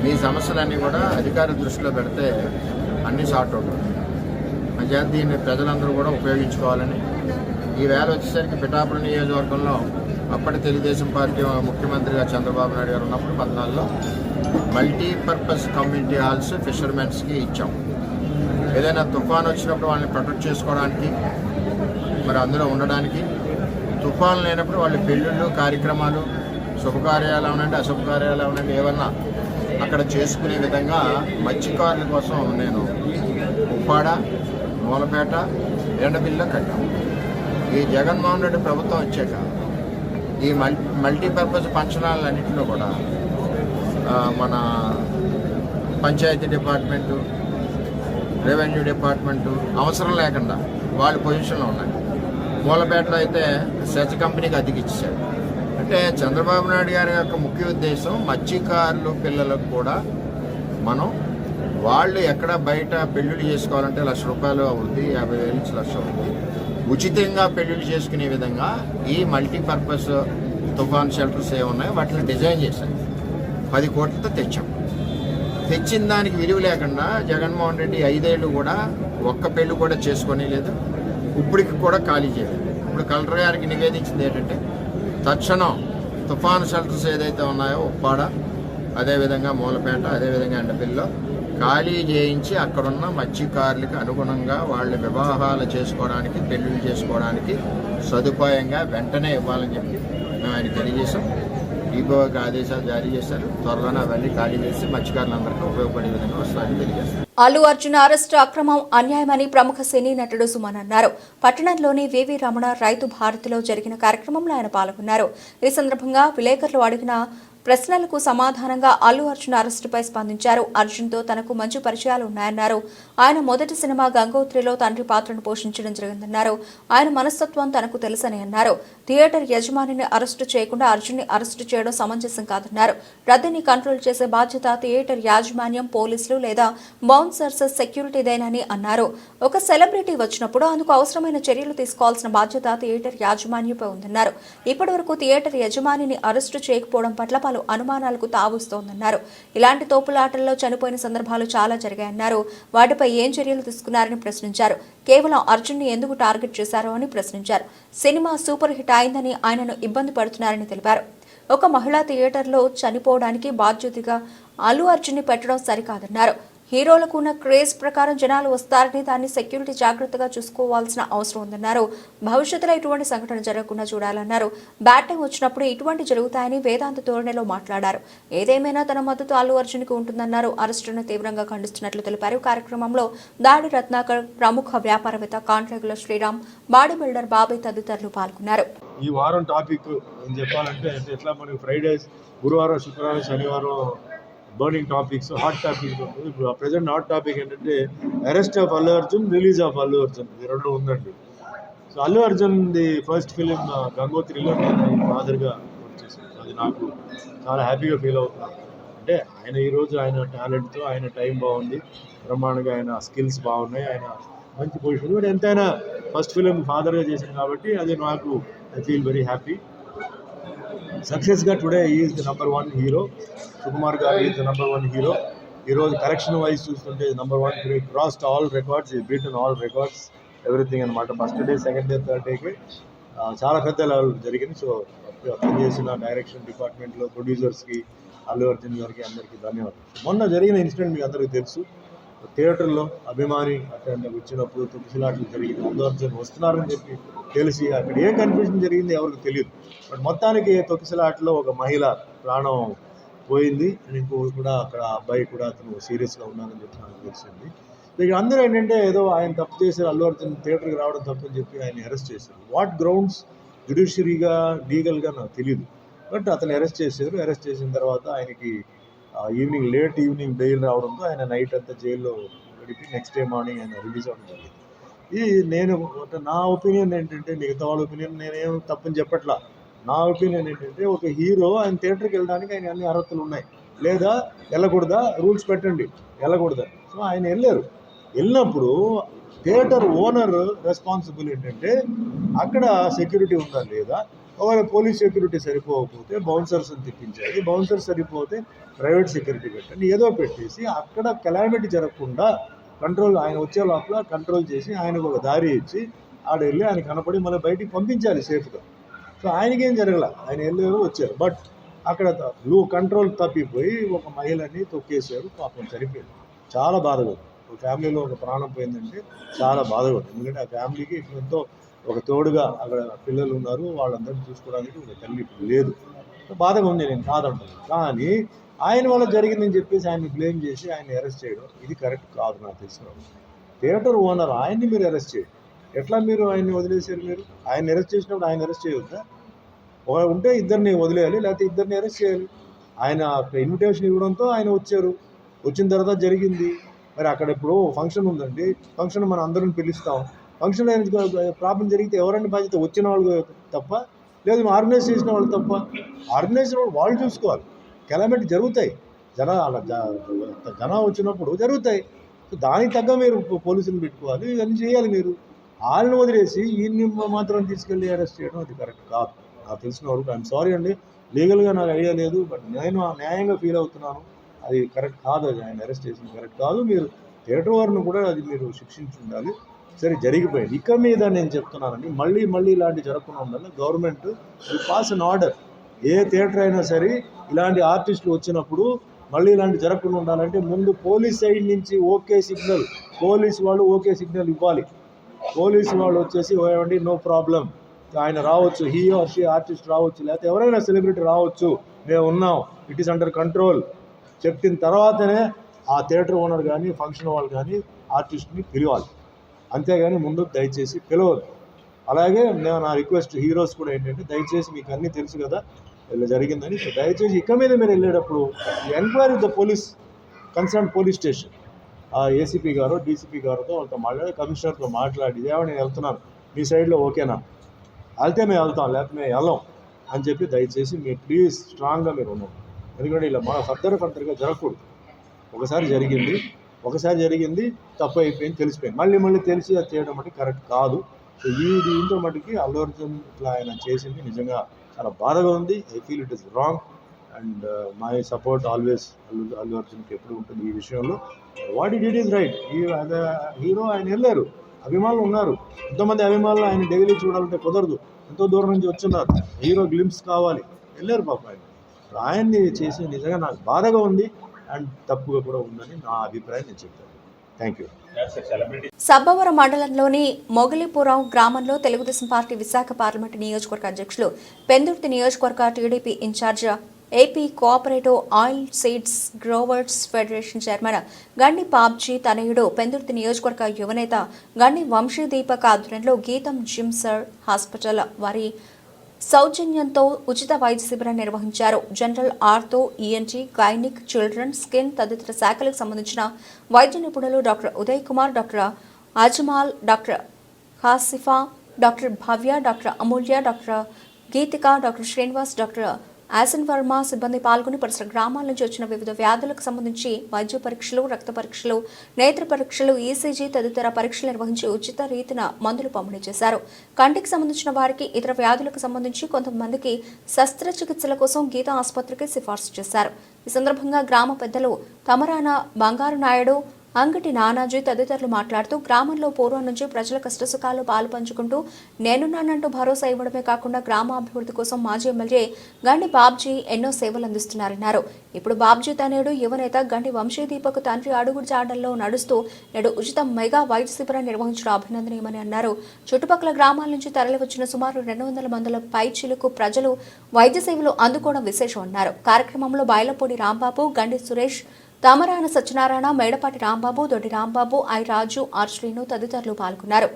మీ సమస్యలన్నీ కూడా అధికారుల దృష్టిలో పెడితే అన్నీ సార్ట్అవుట్ అవుతాయి. మంచిగా దీన్ని ప్రజలందరూ కూడా ఉపయోగించుకోవాలని ఈ వేళ వచ్చేసరికి పిఠాపురం నియోజకవర్గంలో అప్పటి తెలుగుదేశం పార్టీ ముఖ్యమంత్రిగా చంద్రబాబు నాయుడు గారు ఉన్నప్పుడు 14లో మల్టీపర్పస్ కమ్యూనిటీ హాల్స్ ఫిషర్మెన్స్కి ఇచ్చాం. ఏదైనా తుఫాను వచ్చినప్పుడు వాళ్ళని ప్రొటెక్ట్ చేసుకోవడానికి, మరి అందులో ఉండడానికి, తుఫాను లేనప్పుడు వాళ్ళ పెళ్ళిళ్ళు కార్యక్రమాలు శుభకార్యాలు అవునండి అశుభకార్యాలు అవునండి ఏమన్నా అక్కడ చేసుకునే విధంగా మత్స్యకారుల కోసం నేను ఉప్పాడ, మూలపేట, ఎండబిల్ల కట్టాం. ఈ జగన్మోహన్ రెడ్డి ప్రభుత్వం వచ్చాక ఈ మల్టీపర్పస్ ఫంక్షనాలన్నింటిలో కూడా మన పంచాయతీ డిపార్ట్మెంటు, రెవెన్యూ డిపార్ట్మెంటు అవసరం లేకుండా వాళ్ళ పొజిషన్లో ఉన్నాయి. మూలపేటలో అయితే సెర్చ్ కంపెనీకి అద్దెకిచ్చారు. అంటే చంద్రబాబు నాయుడు గారి యొక్క ముఖ్య ఉద్దేశం మత్స్యకారులు పిల్లలకు కూడా మనం వాళ్ళు ఎక్కడ బయట పెళ్ళిళ్ళు చేసుకోవాలంటే ₹1,00,000 అవుతుంది, 50,000 నుంచి 1,00,000 అవుతుంది, ఉచితంగా పెళ్ళిళ్ళు చేసుకునే విధంగా ఈ మల్టీపర్పస్ తుఫాన్ షెల్టర్స్ ఏమున్నాయో వాటిని డిజైన్ చేశాం. 10 కోట్లతో తెచ్చాం. తెచ్చిన దానికి విలువ లేకుండా జగన్మోహన్ రెడ్డి 5 ఏళ్ళు కూడా ఒక్క పెళ్ళి కూడా చేసుకొని లేదు, ఇప్పటికి కూడా ఖాళీ చేయలేదు. ఇప్పుడు కలెక్టర్ గారికి నివేదించింది ఏంటంటే తక్షణం తుఫాను షెల్టర్స్ ఏదైతే ఉన్నాయో ఉప్పాడ, అదేవిధంగా మూలపేట, అదేవిధంగా ఎండపిల్లో ఖాళీ చేయించి అక్కడున్న మత్స్యకారులకు అనుగుణంగా వాళ్ళ వివాహాలు చేసుకోవడానికి, పెళ్ళిళ్ళు చేసుకోవడానికి సదుపాయంగా వెంటనే ఇవ్వాలని చెప్పి మేము ఆయన తెలియజేశాం. ఈబోకి ఆదేశాలు జారీ చేశారు. త్వరలోనే అవన్నీ ఖాళీ చేసి మత్స్యకారులందరికీ ఉపయోగపడే విధంగా వస్తాయని తెలియజేస్తారు. అల్లు అర్జున్ అరెస్టు అక్రమం, అన్యాయమని ప్రముఖ సినీ నటుడు సుమన్ అన్నారు. పట్టణంలోని వివి రమణ రైతు భారతిలో జరిగిన కార్యక్రమంలో ఆయన పాల్గొన్నారు. ఈ సందర్భంగా విలేకరులు అడిగిన ప్రశ్నలకు సమాధానంగా అల్లు అర్జున్ అరెస్టుపై స్పందించారు. అర్జున్తో తనకు మంచి పరిచయాలు ఉన్నాయన్నారు. ఆయన మొదటి సినిమా గంగోత్రిలో తండ్రి పాత్రను పోషించడం జరిగిందన్నారు. ఆయన మనస్తత్వం తనకు తెలుసని అన్నారు. థియేటర్ యజమానిని అరెస్టు చేయకుండా అర్జున్ని అరెస్టు చేయడం సమంజసం కాదన్నారు. రద్దీని కంట్రోల్ చేసే బాధ్యత థియేటర్ యాజమాన్యం, పోలీసులు లేదా బౌన్సర్స్ సెక్యూరిటీదేనని అన్నారు. ఒక సెలబ్రిటీ వచ్చినప్పుడు అందుకు అవసరమైన చర్యలు తీసుకోవాల్సిన బాధ్యత థియేటర్ యాజమాన్యంపై ఉందన్నారు. ఇప్పటివరకు థియేటర్ యజమానిని అరెస్టు చేయకపోవడం పట్ల పలు అనుమానాలకు తావుస్తోందన్నారు. ఇలాంటి తోపులాటల్లో చనిపోయిన సందర్భాలు చాలా జరిగాయన్నారు. వాటిపై ఏం చర్యలు తీసుకున్నారని ప్రశ్నించారు. కేవలం అర్జున్ని ఎందుకు టార్గెట్ చేశారో అని ప్రశ్నించారు. సినిమా సూపర్ హిట్ అయిందని ఆయనను ఇబ్బంది పడుతున్నారని తెలిపారు. ఒక మహిళా థియేటర్లో చనిపోవడానికి బాధ్యతగా అల్లు అర్జున్ని పెట్టడం సరికాదన్నారు. హీరోలకు ఉన్న క్రేజ్ ప్రకారం జనాలు వస్తారని దాన్ని సెక్యూరిటీ జాగ్రత్తగా చూసుకోవాల్సిన అవసరం ఉందన్నారు. భవిష్యత్తులో ఇటువంటి సంఘటన జరగకుండా చూడాలన్నారు. బ్యాడ్ టైం వచ్చినప్పుడు ఇటువంటి జరుగుతాయని వేదాంత ధోరణిలో మాట్లాడారు. ఏదేమైనా తన మద్దతు అల్లు అర్జున్కి ఉంటుందన్నారు. అరెస్టును తీవ్రంగా ఖండిస్తున్నట్లు తెలిపారు. కార్యక్రమంలో దాడి రత్నాకర్, ప్రముఖ వ్యాపారవేత్త కాంట్రాక్టుల శ్రీరామ్, బాడీ బిల్డర్ బాబాయ్ తదితరులు పాల్గొన్నారు. ఈ వారం టాపిక్ ఏం చెప్పాలంటే ఎట్లా మనకి ఫ్రైడేస్, గురువారం, శుక్రవారం, శనివారం బర్నింగ్ టాపిక్స్, హాట్ టాపిక్స్ ఉంటుంది. ఇప్పుడు ప్రజెంట్ హాట్ టాపిక్ ఏంటంటే arrest of Allu Arjun, release of Allu Arjun, ఈ రెండు ఉందండి. So Allu Arjun the first film గంగోత్రిలో నేను ఫాదర్గా వర్క్ చేశాను. అది నాకు చాలా హ్యాపీగా ఫీల్ అవుతున్నాను. అంటే ఆయన ఈరోజు ఆయన టాలెంట్తో ఆయన టైం బాగుంది, బ్రహ్మాండంగా ఆయన స్కిల్స్ బాగున్నాయి, ఆయన మంచి పొజిషన్. బట్ ఎంతైనా ఫస్ట్ ఫిలిం ఫాదర్గా చేశాను కాబట్టి అది నాకు ఐ ఫీల్ వెరీ హ్యాపీ. సక్సెస్గా today is the #1 hero. Sukumar గారు ఈజ్ ది #1 హీరో. ఈరోజు కరెక్షన్ వైజ్ చూస్తుంటే #1 క్రాస్డ్ ఆల్ రికార్డ్స్, ఈ బీటన్ ఆల్ రికార్డ్స్, ఎవ్రీథింగ్ అనమాట. First day, second day, third డేకి చాలా పెద్ద లెవెల్ జరిగింది. సో పనిచేసిన డైరెక్షన్ డిపార్ట్మెంట్లో ప్రొడ్యూసర్స్కి, అల్లు అర్జున్ గారికి అందరికీ ధన్యవాదాలు. మొన్న జరిగిన ఇన్సిడెంట్ మీకు అందరికీ తెలుసు. థియేటర్లో అభిమాని అక్కడ వచ్చినప్పుడు తొక్కిసలాట్లు జరిగింది. అల్లు అర్జున్ వస్తున్నారని చెప్పి తెలిసి అక్కడ ఏం కన్ఫ్యూజన్ జరిగింది ఎవరికి తెలియదు. బట్ మొత్తానికి తొక్కిసలాట్లో ఒక మహిళ ప్రాణం పోయింది. ఇంకో కూడా అక్కడ అబ్బాయి కూడా అతను సీరియస్గా ఉన్నారని చెప్పి నాకు తెలిసింది. ఇక అందరూ ఏంటంటే ఏదో ఆయన తప్పు చేశారు, అల్లు అర్జున్ థియేటర్కి రావడం తప్పు అని చెప్పి ఆయన అరెస్ట్ చేశారు. వాట్ గ్రౌండ్స్ జ్యుడిషియరీగా, లీగల్గా నాకు తెలియదు. బట్ అతను అరెస్ట్ చేశారు. అరెస్ట్ చేసిన తర్వాత ఆయనకి లేట్ ఈవినింగ్ బెయిల్ రావడంతో ఆయన నైట్ అంతా జైల్లో జరిపి నెక్స్ట్ డే మార్నింగ్ ఆయన రిలీజ్ అవ్వడం జరిగింది. నేను నా ఒపీనియన్ ఏంటంటే, మిగతా వాళ్ళ ఒపీనియన్ నేనేం తప్పని చెప్పట్లా. నా ఒపీనియన్ ఏంటంటే, ఒక హీరో ఆయన థియేటర్కి వెళ్ళడానికి ఆయన అన్ని అర్హతలు ఉన్నాయి. లేదా వెళ్ళకూడదా, రూల్స్ పెట్టండి, వెళ్ళకూడదా. సో ఆయన వెళ్ళినప్పుడు థియేటర్ ఓనర్ రెస్పాన్సిబుల్ ఏంటంటే, అక్కడ సెక్యూరిటీ ఉందా లేదా, ఒకవేళ పోలీస్ సెక్యూరిటీ సరిపోకపోతే బౌన్సర్స్ని తెప్పించాలి, బౌన్సర్స్ సరిపోతే ప్రైవేట్ సెక్యూరిటీ పెట్టండి, ఏదో పెట్టేసి అక్కడ కెలామిటీ జరగకుండా కంట్రోల్, ఆయన వచ్చే లోపల కంట్రోల్ చేసి ఆయనకు ఒక దారి ఇచ్చి ఆడ వెళ్ళి ఆయన కనపడి మళ్ళీ బయటికి పంపించాలి సేఫ్గా. సో ఆయనకేం జరగల, ఆయన వెళ్ళారు వచ్చారు. బట్ అక్కడ కంట్రోల్ తప్పిపోయి ఒక మహిళని తొక్కేశారు, పాపం చనిపోయింది. చాలా బాధగా ఉంది. ఒక ఫ్యామిలీలో ఒక ప్రాణం పోయిందంటే చాలా బాధగా ఉంది. ఎందుకంటే ఆ ఫ్యామిలీకి ఎంతో ఒక తోడుగా అక్కడ పిల్లలు ఉన్నారు, వాళ్ళందరినీ చూసుకోవడానికి ఒక తల్లి లేదు. బాధగా ఉంది, నేను కాదంటాను. కానీ ఆయన వల్ల జరిగిందని చెప్పేసి ఆయన్ని బ్లేమ్ చేసి ఆయన్ని అరెస్ట్ చేయడం ఇది కరెక్ట్ కాదు. నాకు తెలిసిన థియేటర్ ఓనర్ ఆయన్ని మీరు అరెస్ట్ చేయండి. ఎట్లా మీరు ఆయన్ని వదిలేశారు? మీరు ఆయన అరెస్ట్ చేసినప్పుడు ఆయన అరెస్ట్ చేయవద్దా? ఉంటే ఇద్దరిని వదిలేయాలి, లేకపోతే ఇద్దరిని అరెస్ట్ చేయాలి. ఆయన ఇన్విటేషన్ ఇవ్వడంతో ఆయన వచ్చారు, వచ్చిన తర్వాత జరిగింది. మరి అక్కడ ఇప్పుడు ఫంక్షన్ ఉందండి, ఫంక్షన్ మనం అందరం పిలుస్తాం. ఫంక్షన్లో ప్రాబ్లం జరిగితే ఎవరండి బాధ్యత? వచ్చిన వాళ్ళు తప్ప, లేదు ఆర్గనైజ్ చేసిన వాళ్ళు తప్ప? ఆర్గనైజ్ వాళ్ళు చూసుకోవాలి. కెలామిటీ జరుగుతాయి, జనం వచ్చినప్పుడు జరుగుతాయి. దానికి తగ్గ మీరు పోలీసులు పెట్టుకోవాలి, ఇవన్నీ చేయాలి. మీరు వాళ్ళని వదిలేసి ఈయన్ని మాత్రం తీసుకెళ్ళి అరెస్ట్ చేయడం అది కరెక్ట్ కాదు. నాకు తెలిసిన వరకు ఐఎమ్ సారీ అండి, లీగల్గా నాకు ఐడియా లేదు, బట్ నేను న్యాయంగా ఫీల్ అవుతున్నాను. అది కరెక్ట్ కాదు, అది ఆయన అరెస్ట్ చేసింది కరెక్ట్ కాదు. మీరు థియేటర్ వారిని కూడా అది మీరు శిక్షించి ఉండాలి. సరే, జరిగిపోయింది. ఇక మీద నేను చెప్తున్నానండి, మళ్ళీ ఇలాంటి జరగకుండా ఉండాలి. Government pass an order. A theatre అయినా సరే ఇలాంటి ఆర్టిస్టులు వచ్చినప్పుడు మళ్ళీ ఇలాంటి జరగకుండా ఉండాలంటే ముందు పోలీస్ సైడ్ నుంచి ఓకే సిగ్నల్, పోలీసు వాళ్ళు ఓకే సిగ్నల్ ఇవ్వాలి. పోలీసు వాళ్ళు వచ్చేసి ఏమండి నో ప్రాబ్లం, ఆయన రావచ్చు, హీ ఆర్ షీ ఆర్టిస్ట్ రావచ్చు, లేకపోతే ఎవరైనా సెలబ్రిటీ రావచ్చు, మేము ఉన్నాం, ఇట్ ఈస్ అండర్ కంట్రోల్ చెప్పిన తర్వాతనే ఆ థియేటర్ ఓనర్ కానీ ఫంక్షన్ వాళ్ళు కానీ ఆర్టిస్ట్ని పిలవాలి. అంతేగాని ముందు దయచేసి పిలవద్దు. అలాగే నా రిక్వెస్ట్ హీరోస్ కూడా ఏంటంటే, దయచేసి మీకు అన్నీ తెలుసు కదా ఇలా జరిగిందని, దయచేసి ఇక మీద మీరు వెళ్ళేటప్పుడు enquiry the police, concern police station, ఆ ఏసీపీ గారు డీసీపీ గారితో వాళ్ళతో మాట్లాడి, కమిషనర్తో మాట్లాడి, ఏమని నేను వెళ్తున్నాను, మీ సైడ్లో ఓకేనా, వెళ్తే మేము వెళ్తాం, లేకపోతే మేము వెళ్ళాం అని చెప్పి దయచేసి మీరు ప్లీజ్ స్ట్రాంగ్గా మీరు ఉన్నాం. ఎందుకంటే ఇలా మన ఫర్దర్గా జరగకూడదు. ఒకసారి జరిగింది తప్పు అయిపోయింది, తెలిసిపోయింది, మళ్ళీ తెలిసి అది చేయడం అంటే కరెక్ట్ కాదు. సో దీంతో మటుకి అల్లు అర్జున్ ఇట్లా ఆయన చేసింది నిజంగా చాలా బాధగా ఉంది. I feel it is wrong and my support always Allu అర్జున్కి ఎప్పుడు ఉంటుంది ఈ విషయంలో. వాట్ ఈ డిడ్ ఈజ్ రైట్. హీరో ఆయన వెళ్ళారు, అభిమానులు ఉన్నారు, ఎంతోమంది అభిమానులు ఆయన డైలీ చూడాలంటే కుదరదు, ఎంతో దూరం నుంచి వచ్చున్నారు, హీరో గ్లింప్స్ కావాలి, వెళ్ళారు పాప. ఆయన్ని చేసి నిజంగా నాకు బాధగా ఉంది అండ్ తప్పుగా కూడా ఉందని నా అభిప్రాయం నేను చెప్తాను. Thank you. సబ్బవరం మండలంలోని మొగలిపురం గ్రామంలో తెలుగుదేశం పార్టీ విశాఖ పార్లమెంటు నియోజకవర్గ అధ్యక్షులు, పెందుర్తి నియోజకవర్గ TDP in charge, AP cooperative oil seeds growers federation chairman Gandi Babji తనయుడు, పెందుర్తి నియోజకవర్గ యువనేత గండి వంశీదీపక్ ఆధ్వర్యంలో గీతం జిమ్సర్ హాస్పిటల్ వారి సౌజన్యంతో ఉచిత వైద్య శిబిరం నిర్వహించారు. General ortho, ENT, gynaec, children, skin తదితర శాఖలకు సంబంధించిన వైద్య నిపుణులు doctor Uday Kumar, doctor Ajmal, doctor Khasifa, doctor Bhavya, doctor Amulya, doctor Geethika, doctor Srinivas, doctor Asan Varma సిబ్బంది పాల్గొని పరిసర గ్రామాల నుంచి వచ్చిన వివిధ వ్యాధులకు సంబంధించి వైద్య పరీక్షలు, రక్త పరీక్షలు, నేత్ర పరీక్షలు, ఈసీజీ తదితర పరీక్షలు నిర్వహించి ఉచిత రీతిన మందులు పంపిణీ చేశారు. కంటికి సంబంధించిన వారికి, ఇతర వ్యాధులకు సంబంధించి కొంతమందికి శస్త్రచికిత్సల కోసం గీతా ఆసుపత్రికి సిఫార్సు చేశారు. ఈ సందర్భంగా గ్రామ పెద్దలు తమరాన బంగారు నాయుడు, అంగటి నానాజీ తదితరులు మాట్లాడుతూ, గ్రామంలో పూర్వం నుంచి ప్రజల కష్టసుఖాలు పాలు పంచుకుంటూ నేనున్నానంటూ భరోసా ఇవ్వడమే కాకుండా గ్రామాభివృద్ధి కోసం మాజీ ఎమ్మెల్యే గండి బాబ్జీ ఎన్నో సేవలు అందిస్తున్నారన్నారు. ఇప్పుడు బాబ్జీ తనయుడు యువనేత గండి వంశీదీపక్ తండ్రి అడుగు జాడల్లో నడుస్తూ నేడు ఉచిత మెగా వైద్య శిబిరం నిర్వహించడం అభినందనీయమని అన్నారు. చుట్టుపక్కల గ్రామాల నుంచి తరలివచ్చిన సుమారు 200 మంది పైచిలుకు ప్రజలు వైద్య సేవలు అందుకోవడం విశేషం అన్నారు. కార్యక్రమంలో బయలపూడి రాంబాబు, గండి సురేష్, తమరాన సత్యనారాయణ, మేడపాటి రాంబాబు, దొడ్డి రాంబాబు, ఐ రాజు, ఆర్ శ్రీను తదితరులు పాల్గొన్నారు.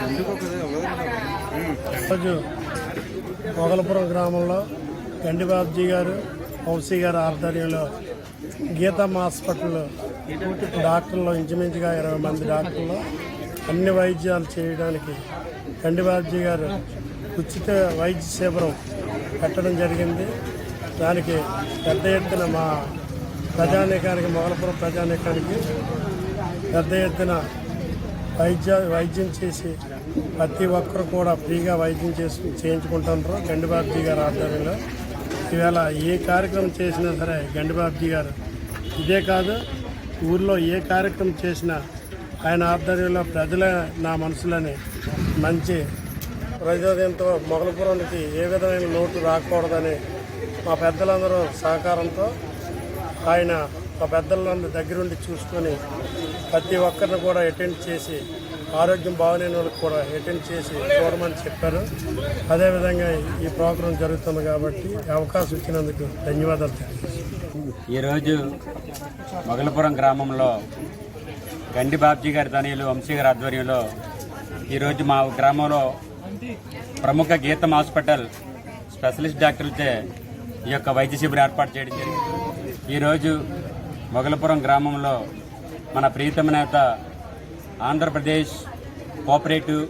ఎందుకు రోజు మొగలపురం గ్రామంలో గండిబాబ్జీ గారు వంశీ గారి ఆధ్వర్యంలో గీతమ్మ హాస్పిటల్లో డాక్టర్లు ఇంచుమించుగా 20 మంది డాక్టర్లు అన్ని వైద్యాలు చేయడానికి గండిబాబ్జీ గారు ఉచిత వైద్య శిబిరం పెట్టడం జరిగింది. దానికి పెద్ద ఎత్తున మా ప్రజానీకానికి మొగలపురం ప్రజానీకానికి పెద్ద ఎత్తున వైద్యం చేసి ప్రతి ఒక్కరు కూడా ఫ్రీగా వైద్యం చేయించుకుంటున్నారు గండిబాబ్జీ గారి ఆధ్వర్యంలో. ఈవేళ ఏ కార్యక్రమం చేసినా సరే గండిబాబ్జీ గారు ఇదే కాదు ఊర్లో ఏ కార్యక్రమం చేసినా ఆయన ఆధ్వర్యంలో ప్రజలే నా మనసులని మంచి ప్రజోదయంతో మొగలపురానికి ఏ విధమైన లోటు రాకూడదని మా పెద్దలందరూ సహకారంతో ఆయన మా పెద్దలందరూ దగ్గరుండి చూసుకొని ప్రతి ఒక్కరిని కూడా అటెండ్ చేసి ఆరోగ్యం బాగలేని వాళ్ళకి కూడా అటెండ్ చేసి చూడమని చెప్పారు. అదేవిధంగా ఈ ప్రోగ్రాం జరుగుతుంది కాబట్టి అవకాశం ఇచ్చినందుకు ధన్యవాదాలు తెలియజేస్తున్నాను. ఈరోజు మొగలపురం గ్రామంలో గండిబాబ్జీ గారి తనయులు వంశీ గారి ఆధ్వర్యంలో ఈరోజు మా గ్రామంలో ప్రముఖ గీతం హాస్పిటల్ స్పెషలిస్ట్ డాక్టర్లచే ఈ యొక్క వైద్య శిబిరం ఏర్పాటు చేయడం జరిగింది. ఈరోజు మొగలపురం గ్రామంలో మన ప్రీతమ నేత Andhra Pradesh cooperative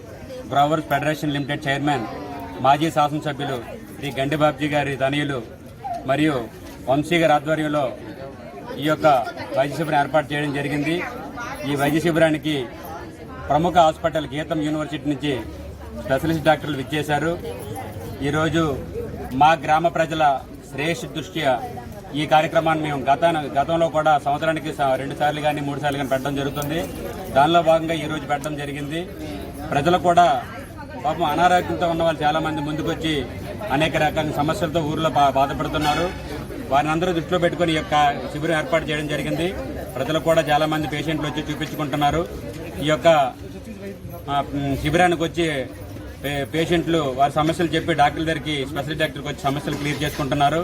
growers federation limited chairman మాజీ శాసనసభ్యులు శ్రీ గండిబాబ్జీ గారి తనయులు మరియు వంశీ గారి ఆధ్వర్యంలో ఈ యొక్క వైద్య శిబిరం ఏర్పాటు చేయడం జరిగింది. ఈ వైద్య శిబిరానికి ప్రముఖ హాస్పిటల్ గీతం యూనివర్సిటీ నుంచి స్పెషలిస్ట్ డాక్టర్లు విచ్చేశారు. ఈరోజు మా గ్రామ ప్రజల శ్రేయస్సు దృష్ట్యా ఈ కార్యక్రమాన్ని మేము గతంలో కూడా సంవత్సరానికి 2 సార్లు కానీ 3 సార్లు కానీ పెట్టడం జరుగుతుంది. దానిలో భాగంగా ఈరోజు పెట్టడం జరిగింది. ప్రజలు కూడా పాపం అనారోగ్యంతో ఉన్న వాళ్ళు చాలామంది ముందుకొచ్చి అనేక రకాల సమస్యలతో ఊర్లో బాధపడుతున్నారు. వారిని అందరూ దృష్టిలో పెట్టుకుని ఈ యొక్క శిబిరం ఏర్పాటు చేయడం జరిగింది. ప్రజలు కూడా చాలామంది పేషెంట్లు వచ్చి చూపించుకుంటున్నారు. ఈ యొక్క శిబిరానికి వచ్చి పేషెంట్లు వారి సమస్యలు చెప్పి డాక్టర్ దగ్గరికి స్పెషలిస్ట్ డాక్టర్కి వచ్చి సమస్యలు క్లియర్ చేసుకుంటున్నారు.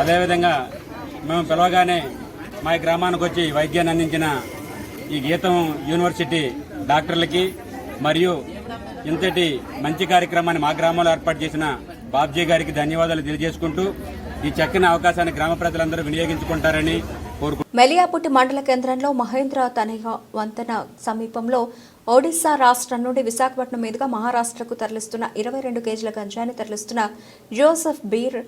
అదేవిధంగా మేము పిలవగానే మా గ్రామానికి వచ్చి వైద్యాన్ని అందించిన ఈ గీతం యూనివర్సిటీ డాక్టర్లకి మరియు ఇంతటి మంచి కార్యక్రమాన్ని మా గ్రామంలో ఏర్పాటు చేసిన బాబ్జీ గారికి ధన్యవాదాలు తెలియజేసుకుంటూ ఈ చక్కని అవకాశాన్ని గ్రామ ప్రజలందరూ వినియోగించుకుంటారని కోరుకుంటున్నాను. మెలియాపుట్టి మండల కేంద్రంలో మహేంద్ర తనయ వంతెన సమీపంలో ఒడిశా రాష్ట్రం నుండి విశాఖపట్నం మీదుగా మహారాష్ట్రకు తరలిస్తున్న 22 కేజీల గంజాయిని తరలిస్తున్న జోసెఫ్ బీర్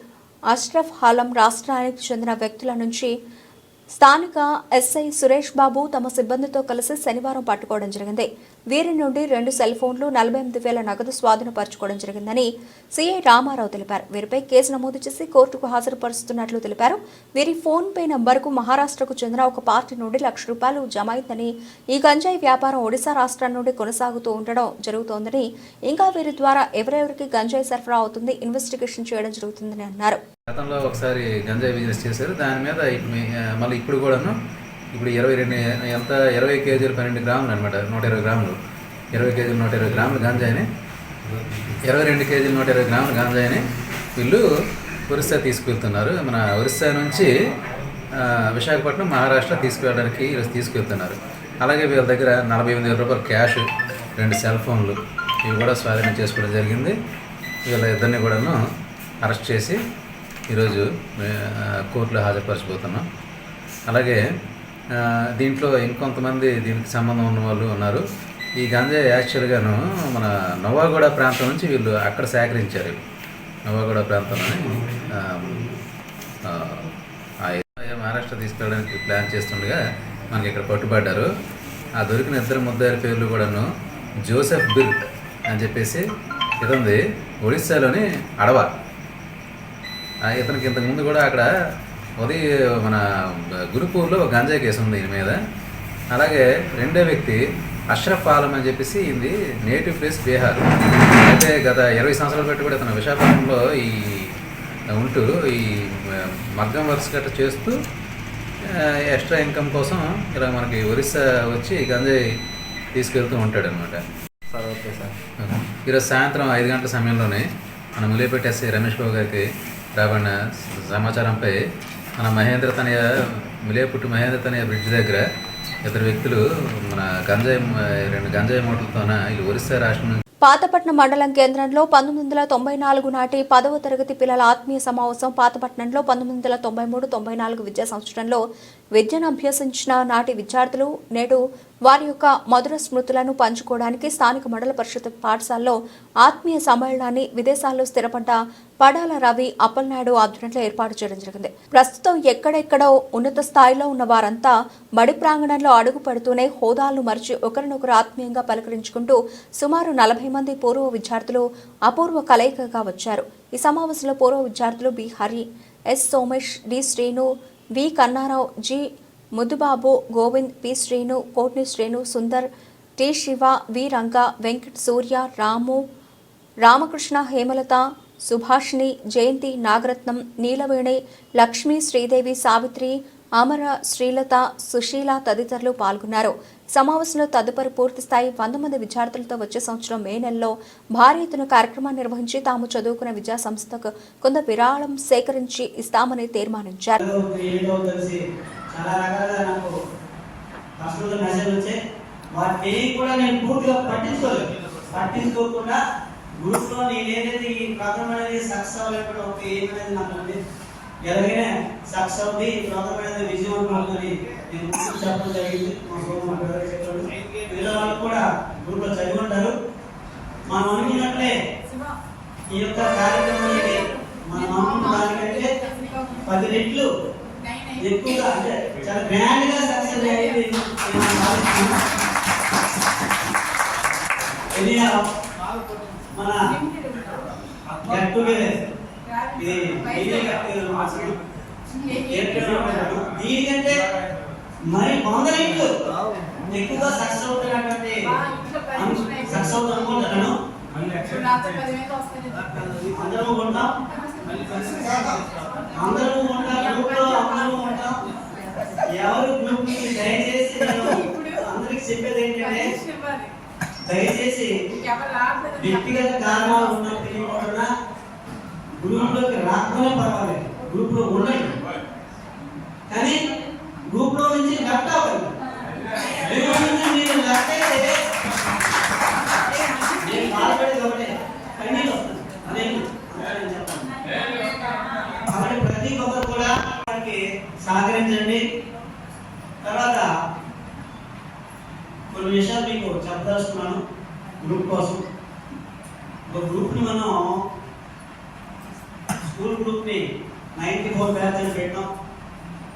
అష్రఫ్ హాలం రాష్ట్రానికి చెందిన వ్యక్తుల నుంచి స్థానిక ఎస్ఐ సురేష్ బాబు తమ సిబ్బందితో కలిసి శనివారం పట్టుకోవడం జరిగింది. వీరి నుండి 2 సెల్ ఫోన్లు 48,000 నగదు స్వాధీనపరచుకోవడం జరిగిందని సిఐ రామారావు తెలిపారు. వీరిపై కేసు నమోదు చేసి కోర్టుకు హాజరుపరుస్తున్నట్లు తెలిపారు. వీరి ఫోన్ పే నంబర్కు మహారాష్ట్రకు చెందిన ఒక పార్టీ నుండి ₹1,00,000 జమ అయిందని, ఈ గంజాయి వ్యాపారం ఒడిశా రాష్ట్రం నుండి కొనసాగుతూ ఉండడం జరుగుతోందని, ఇంకా వీరి ద్వారా ఎవరెవరికి గంజాయి సరఫరా అవుతుంది ఇన్వెస్టిగేషన్ చేయడం జరుగుతుందని అన్నారు. గతంలో ఒకసారి గంజాయి బిజినెస్ చేశారు. దాని మీద మళ్ళీ ఇప్పుడు కూడాను ఇప్పుడు 20 కేజీలు 12 గ్రాములు అనమాట, 120 గ్రాములు, 20 కేజీలు 120 గ్రాములు గంజాయిని, 22 కేజీలు 120 గ్రాముల గంజాయిని వీళ్ళు ఒరిస్సా తీసుకువెళ్తున్నారు. మన ఒరిస్సా నుంచి విశాఖపట్నం మహారాష్ట్ర తీసుకువెళ్ళడానికి ఈరోజు తీసుకువెళ్తున్నారు. అలాగే వీళ్ళ దగ్గర ₹48,000 క్యాష్, 2 సెల్ ఫోన్లు ఇవి కూడా స్వాధీనం చేసుకోవడం జరిగింది. వీళ్ళ ఇద్దరిని కూడాను అరెస్ట్ చేసి ఈరోజు కోర్టులో హాజరుపరచబోతున్నాం. అలాగే దీంట్లో ఇంకొంతమంది దీనికి సంబంధం ఉన్న వాళ్ళు ఉన్నారు. ఈ గంజాయి యాక్చువల్గాను మన నవాగూడ ప్రాంతం నుంచి వీళ్ళు అక్కడ సేకరించారు. నవాగూడ ప్రాంతంలోని మహారాష్ట్ర తీసుకెళ్ళడానికి ప్లాన్ చేస్తుండగా మనకి ఇక్కడ పట్టుబడ్డారు. ఆ దొరికిన 2 ముద్దాయిల పేర్లు కూడాను జోసెఫ్ బిర్ అని చెప్పేసి ఇతంది ఒడిస్సాలోని అడవ. ఇతనికి ఇంతకుముందు కూడా అక్కడ మన గురుపూర్లో గంజాయి కేసు ఉంది ఈయన మీద. అలాగే రెండో వ్యక్తి అష్రఫ్ ఆలం అని చెప్పేసి ఇది నేటివ్ ప్లేస్ బీహార్. అయితే గత 20 సంవత్సరాలు బట్టి కూడా ఇతను విశాఖపట్నంలో ఉంటూ ఈ మగ్గం వర్క్స్ గట్రా చేస్తూ ఎక్స్ట్రా ఇన్కమ్ కోసం ఇలా మనకి ఒరిస్సా వచ్చి గంజాయి తీసుకెళ్తూ ఉంటాడు అనమాట. Sir okay sir. ఈరోజు సాయంత్రం 5 గంటల సమయంలోనే మన ములేపేట ఎస్ఐ రమేష్ బాబు గారికి రాబడిన సమాచారంపై మన ములేపుట్టు మహేంద్ర తనయ బ్రిడ్జ్ దగ్గర 2 వ్యక్తులు మన 2 గంజాయి మూటలతోన వీళ్ళు ఒరిస్సా రాష్ట్రం నుంచి పాతపట్నం మండలం కేంద్రంలో 1994 నాటి 10వ తరగతి పిల్లల ఆత్మీయ సమావేశం. పాతపట్నంలో 1993-94 విద్యా సంవత్సరంలో విద్యను అభ్యసించిన నాటి విద్యార్థులు నేడు వారి యొక్క మధుర స్మృతులను పంచుకోవడానికి స్థానిక మండల పరిషత్ పాఠశాలలో ఆత్మీయ సమ్మేళనాన్ని విదేశాల్లో స్థిరపడ్డ పడాల రవి అప్పలనాయుడు ఆధ్వర్యంలో ఏర్పాటు చేయడం జరిగింది. ప్రస్తుతం ఎక్కడెక్కడో ఉన్నత స్థాయిలో ఉన్న వారంతా బడి ప్రాంగణంలో అడుగు పెడుతూనే హోదాలను మరిచి ఒకరినొకరు ఆత్మీయంగా పలకరించుకుంటూ సుమారు 40 మంది పూర్వ విద్యార్థులు అపూర్వ కలయికగా వచ్చారు. ఈ సమావేశంలో పూర్వ విద్యార్థులు B Hari, S Somesh, D Srinu, V Kannarao, G Muddubabu, Govind, P Srinu, Kotni Srinu, Sundar, T Siva, V Ranga, Venkat, సూర్య, రాము, రామకృష్ణ, హేమలత, సుభాషిణి, జయంతి, నాగరత్నం, నీలవేణి, లక్ష్మి, శ్రీదేవి, సావిత్రి, అమర, శ్రీలత, సుశీల తదితరులు పాల్గొన్నారు. సమావేశంలో తదుపరి పూర్తి స్థాయి 100 మంది విద్యార్థులతో వచ్చే సంవత్సరం మే నెలలో భారీ ఎత్తున కార్యక్రమాన్ని నిర్వహించి తాము చదువుకున్న విద్యా సంస్థకు కొంత విరాళం సేకరించి ఇస్తామని తీర్మానించారు. గ్రూప్లో నేను ఏదైతే ఈ ప్రోగ్రామ్ అనేది సక్సెస్ అవ్వలేకపోతే ఒక ఎయిమ్ అనేది నాకు ఉంది. ఎలాగైనా సక్సెస్ అవుతుంది, ఈ ప్రోగ్రామ్ అనేది విజయవంతం అవుతుంది నేను చెప్పడం జరిగింది. మా సోదరులు చెప్పారు, వీళ్ళ వాళ్ళు కూడా గ్రూప్లో చదివి ఉంటారు. మనం అనుకున్నట్లే ఈ యొక్క కార్యక్రమానికి మనం అనుకున్న దానికంటే 10 రెట్లు ఎక్కువగా అంటే చాలా గ్రాండ్ గా సక్సెస్ అయ్యింది. మన గెట్ టుగెదర్ దీనికంటే మరి 100 రెట్లు ఎక్కువగా సక్సెస్ అవుతున్నటువంటి సక్సెస్ అవుతుంది అనుకుంటున్నాను. అందరూ ఉంటాం, గ్రూప్ లో అందరూ ఉంటాం. ఎవరు గ్రూప్ దయచేసి అందరికి చెప్పేది ఏంటంటే దయచేసి వ్యక్తిగత కారణాలు ఉన్నప్పటికీ కూడా గ్రూప్ లోకి రాకపోయినా పర్వాలేదు, గ్రూప్ లో ఉండండి, కానీ గ్రూప్ లో నుంచి లెఫ్ట్ అవ్వాలి. మీరు లెఫ్ట్ అయితే నేను బాధపడేది ఒకటే, కన్నీళ్ళు వస్తుంది. అదేంటి చెప్తాను. కాబట్టి ప్రతి ఒక్కరు కూడా సహకరించండి. తర్వాత కొన్ని విషయాలు మీకు చెప్పదలుచుకున్నాను. గ్రూప్ కోసం ఒక గ్రూప్ని మనం స్కూల్ గ్రూప్ని 94 బ్యాచ్ అని పెట్టాం.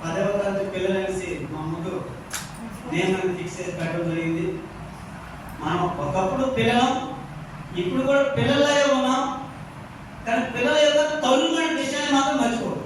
10వ తరగతి పిల్లలు అనేసి మా ముందు నేను ఫిక్స్ చేసి పెట్టడం జరిగింది. మనం ఒకప్పుడు పిల్లలం, ఇప్పుడు కూడా పిల్లలే ఉన్నాం, కానీ పిల్లల యొక్క తల్లుమైన విషయాన్ని మాత్రం మర్చిపోదు.